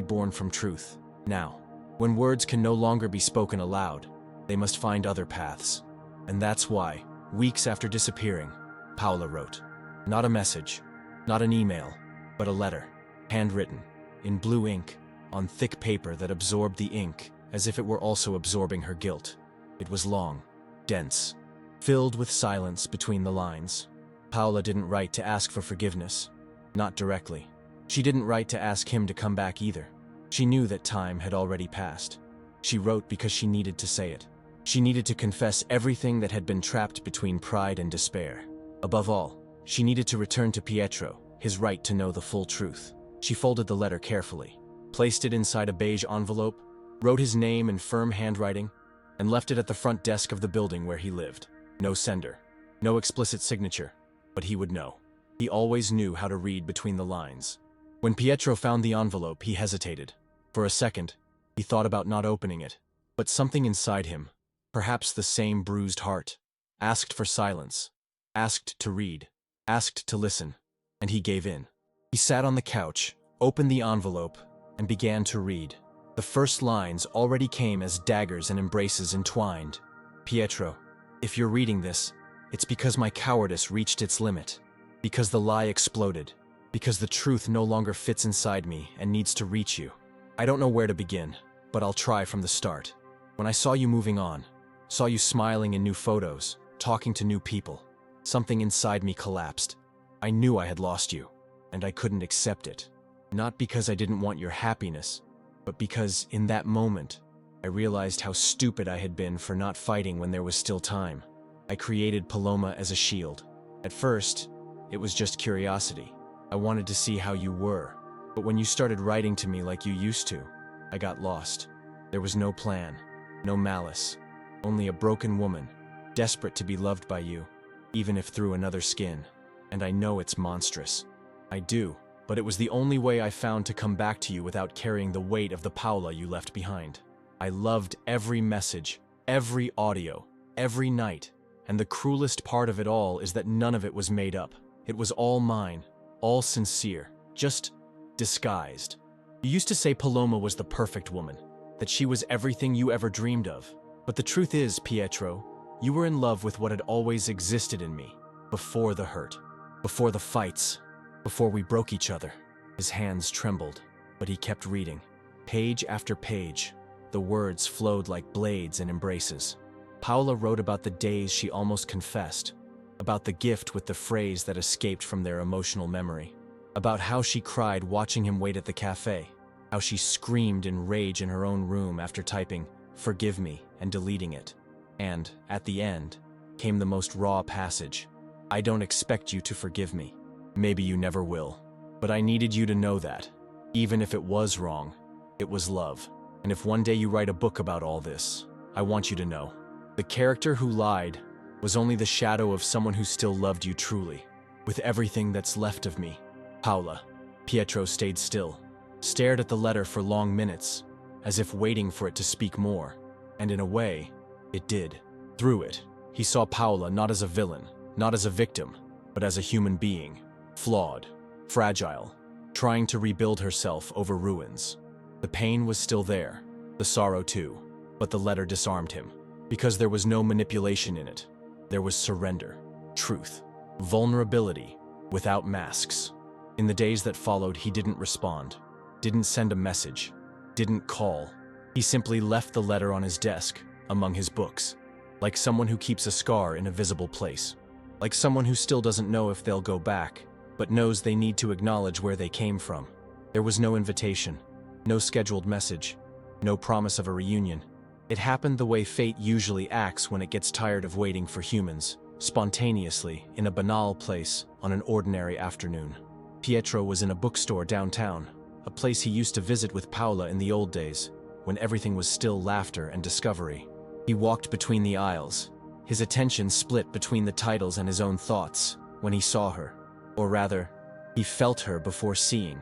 born from truth? Now, When words can no longer be spoken aloud, they must find other paths. And that's why, weeks after disappearing, Paola wrote. Not a message, not an email, but a letter, handwritten, in blue ink, on thick paper that absorbed the ink as if it were also absorbing her guilt. It was long, dense, filled with silence between the lines. Paola didn't write to ask for forgiveness, not directly. She didn't write to ask him to come back either. She knew that time had already passed. She wrote because she needed to say it. She needed to confess everything that had been trapped between pride and despair. Above all, she needed to return to Pietro, his right to know the full truth. She folded the letter carefully, placed it inside a beige envelope, wrote his name in firm handwriting, and left it at the front desk of the building where he lived. No sender, no explicit signature, but he would know. He always knew how to read between the lines. When Pietro found the envelope, he hesitated. For a second, he thought about not opening it, but something inside him, perhaps the same bruised heart, asked for silence, asked to read, asked to listen, and he gave in. He sat on the couch, opened the envelope, and began to read. The first lines already came as daggers and embraces entwined. Pietro, if you're reading this, it's because my cowardice reached its limit, because the lie exploded, because the truth no longer fits inside me and needs to reach you. I don't know where to begin, but I'll try from the start. When I saw you moving on, saw you smiling in new photos, talking to new people, something inside me collapsed. I knew I had lost you, and I couldn't accept it. Not because I didn't want your happiness, but because in that moment, I realized how stupid I had been for not fighting when there was still time. I created Paloma as a shield. At first, it was just curiosity. I wanted to see how you were, but when you started writing to me like you used to, I got lost. There was no plan, no malice, only a broken woman, desperate to be loved by you, even if through another skin. And I know it's monstrous. I do, but it was the only way I found to come back to you without carrying the weight of the Paola you left behind. I loved every message, every audio, every night, and the cruelest part of it all is that none of it was made up. It was all mine, all sincere, just disguised. You used to say Paloma was the perfect woman, that she was everything you ever dreamed of. But the truth is, Pietro, you were in love with what had always existed in me, before the hurt, before the fights, before we broke each other. His hands trembled, but he kept reading. Page after page, the words flowed like blades and embraces. Paola wrote about the days she almost confessed, about the gift with the phrase that escaped from their emotional memory, about how she cried watching him wait at the cafe, how she screamed in rage in her own room after typing, "Forgive me," and deleting it. And, at the end, came the most raw passage. I don't expect you to forgive me. Maybe you never will. But I needed you to know that, even if it was wrong, it was love. And if one day you write a book about all this, I want you to know. The character who lied was only the shadow of someone who still loved you truly. With everything that's left of me, Paola. Pietro stayed still, stared at the letter for long minutes, as if waiting for it to speak more. And in a way, it did. Through it, he saw Paola not as a villain, not as a victim, but as a human being, flawed, fragile, trying to rebuild herself over ruins. The pain was still there, the sorrow too, but the letter disarmed him, because there was no manipulation in it. There was surrender, truth, vulnerability, without masks. In the days that followed, he didn't respond, didn't send a message, didn't call. He simply left the letter on his desk, among his books, like someone who keeps a scar in a visible place, like someone who still doesn't know if they'll go back, but knows they need to acknowledge where they came from. There was no invitation, no scheduled message, no promise of a reunion. It happened the way fate usually acts when it gets tired of waiting for humans, spontaneously, in a banal place, on an ordinary afternoon. Pietro was in a bookstore downtown, a place he used to visit with Paola in the old days, when everything was still laughter and discovery. He walked between the aisles, his attention split between the titles and his own thoughts, when he saw her. Or rather, he felt her before seeing.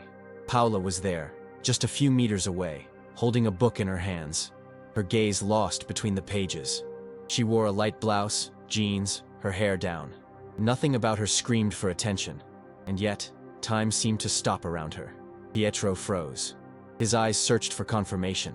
Paola was there, just a few meters away, holding a book in her hands, her gaze lost between the pages. She wore a light blouse, jeans, her hair down. Nothing about her screamed for attention, and yet, time seemed to stop around her. Pietro froze. His eyes searched for confirmation.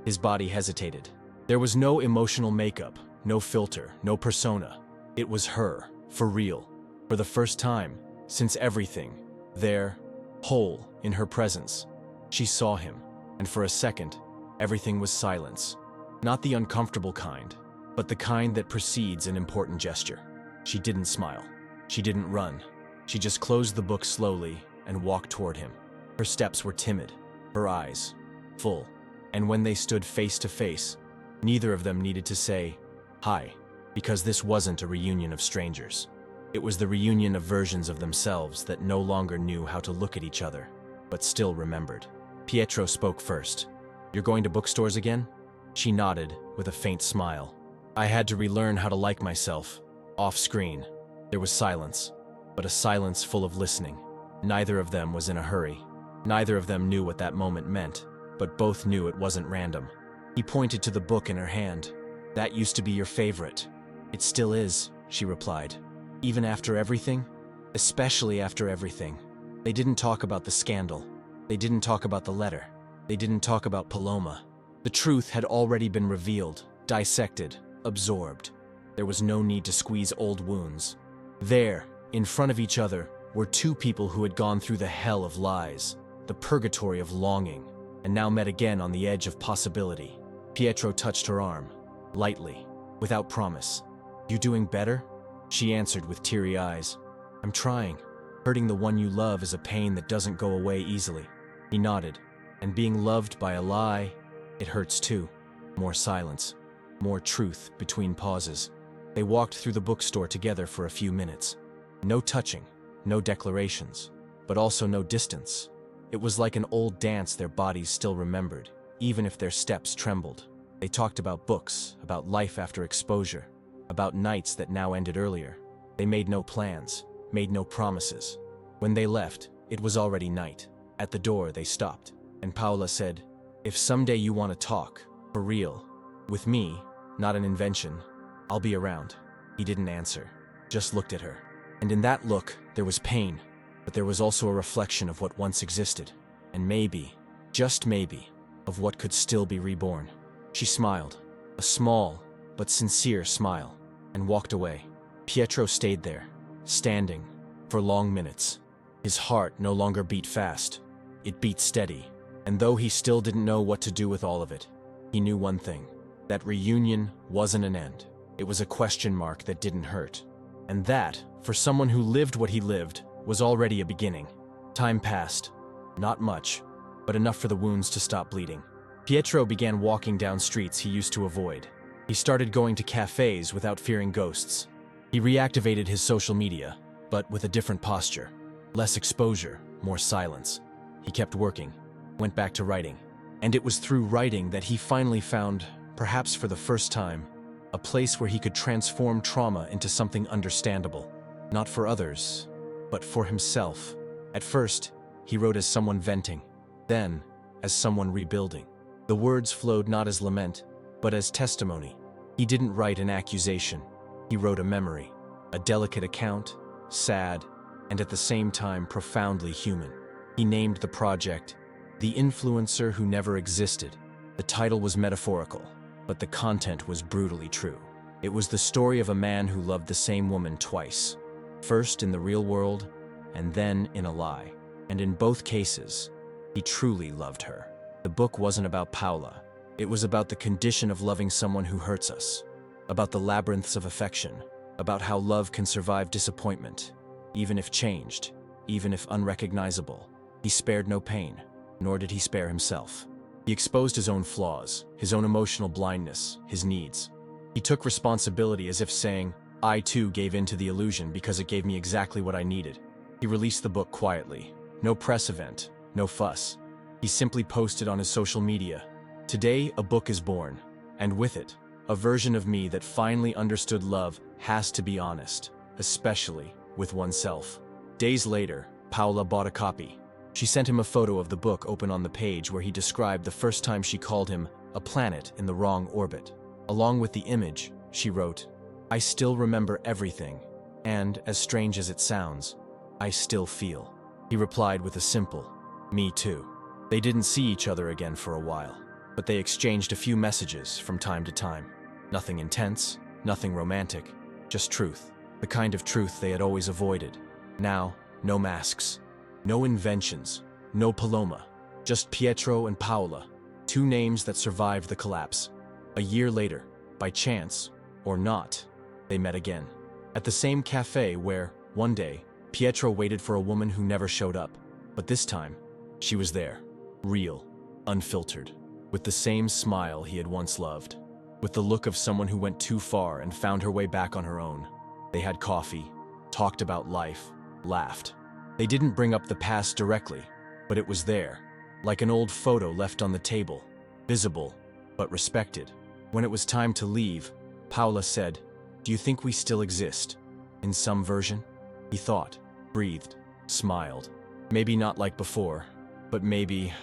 His body hesitated. There was no emotional makeup, no filter, no persona. It was her, for real. For the first time, since everything, there, whole, in her presence. She saw him, and for a second, everything was silence. Not the uncomfortable kind, but the kind that precedes an important gesture. She didn't smile. She didn't run. She just closed the book slowly and walked toward him. Her steps were timid, her eyes full, and when they stood face to face, neither of them needed to say, "Hi," because this wasn't a reunion of strangers. It was the reunion of versions of themselves that no longer knew how to look at each other, but still remembered. Pietro spoke first. "You're going to bookstores again?" She nodded, with a faint smile. "I had to relearn how to like myself, off-screen." There was silence, but a silence full of listening. Neither of them was in a hurry. Neither of them knew what that moment meant, but both knew it wasn't random. He pointed to the book in her hand. "That used to be your favorite." "It still is," she replied. "Even after everything?" "Especially after everything." They didn't talk about the scandal. They didn't talk about the letter. They didn't talk about Paloma. The truth had already been revealed, dissected, absorbed. There was no need to squeeze old wounds. There, in front of each other, were two people who had gone through the hell of lies, the purgatory of longing, and now met again on the edge of possibility. Pietro touched her arm, lightly, without promise. "You doing better?" She answered with teary eyes. "I'm trying. Hurting the one you love is a pain that doesn't go away easily." He nodded. "And being loved by a lie, it hurts too." More silence, more truth between pauses. They walked through the bookstore together for a few minutes. No touching, no declarations, but also no distance. It was like an old dance their bodies still remembered, even if their steps trembled. They talked about books, about life after exposure, about nights that now ended earlier. They made no plans, made no promises. When they left, it was already night. At the door, they stopped, and Paola said, "If someday you want to talk, for real, with me, not an invention, I'll be around." He didn't answer, just looked at her. And in that look, there was pain, but there was also a reflection of what once existed, and maybe, just maybe, of what could still be reborn. She smiled, a small but sincere smile, and walked away. Pietro stayed there, standing, for long minutes. His heart no longer beat fast. It beat steady, and though he still didn't know what to do with all of it, he knew one thing. That reunion wasn't an end. It was a question mark that didn't hurt. And that, for someone who lived what he lived, was already a beginning. Time passed. Not much, but enough for the wounds to stop bleeding. Pietro began walking down streets he used to avoid. He started going to cafes without fearing ghosts. He reactivated his social media, but with a different posture. Less exposure, more silence. He kept working, went back to writing. And it was through writing that he finally found, perhaps for the first time, a place where he could transform trauma into something understandable. Not for others, but for himself. At first, he wrote as someone venting, then as someone rebuilding. The words flowed not as lament, but as testimony. He didn't write an accusation. He wrote a memory, a delicate account, sad, and at the same time profoundly human. He named the project, "The Influencer Who Never Existed." The title was metaphorical, but the content was brutally true. It was the story of a man who loved the same woman twice. First in the real world, and then in a lie. And in both cases, he truly loved her. The book wasn't about Paola. It was about the condition of loving someone who hurts us. About the labyrinths of affection. About how love can survive disappointment, even if changed, even if unrecognizable. He spared no pain, nor did he spare himself. He exposed his own flaws, his own emotional blindness, his needs. He took responsibility as if saying, "I too gave in to the illusion because it gave me exactly what I needed." He released the book quietly. No press event, no fuss. He simply posted on his social media, "Today a book is born, and with it, a version of me that finally understood love has to be honest, especially with oneself." Days later, Paola bought a copy. She sent him a photo of the book open on the page where he described the first time she called him a planet in the wrong orbit. Along with the image, she wrote, "I still remember everything, and, as strange as it sounds, I still feel." He replied with a simple, "Me too." They didn't see each other again for a while, but they exchanged a few messages from time to time. Nothing intense, nothing romantic, just truth. The kind of truth they had always avoided. Now, no masks, no inventions, no Paloma, just Pietro and Paola, two names that survived the collapse. A year later, by chance, or not, they met again. At the same cafe where, one day, Pietro waited for a woman who never showed up. But this time, she was there, real, unfiltered, with the same smile he had once loved, with the look of someone who went too far and found her way back on her own. They had coffee, talked about life, laughed. They didn't bring up the past directly, but it was there, like an old photo left on the table, visible, but respected. When it was time to leave, Paola said, "Do you think we still exist? In some version?" He thought, breathed, smiled. Maybe not like before, but maybe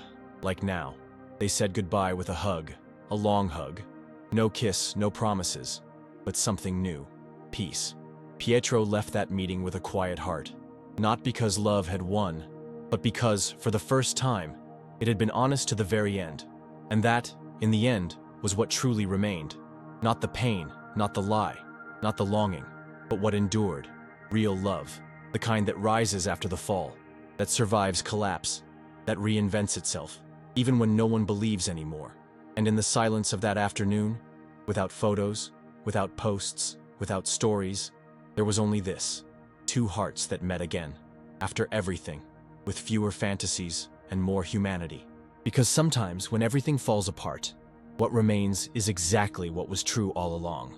like now. They said goodbye with a hug, a long hug. No kiss, no promises, but something new. Peace. Pietro left that meeting with a quiet heart. Not because love had won, but because, for the first time, it had been honest to the very end. And that, in the end, was what truly remained. Not the pain, not the lie, not the longing, but what endured. Real love. The kind that rises after the fall, that survives collapse, that reinvents itself, even when no one believes anymore. And in the silence of that afternoon, without photos, without posts, without stories, there was only this. Two hearts that met again, after everything, with fewer fantasies and more humanity. Because sometimes when everything falls apart, what remains is exactly what was true all along.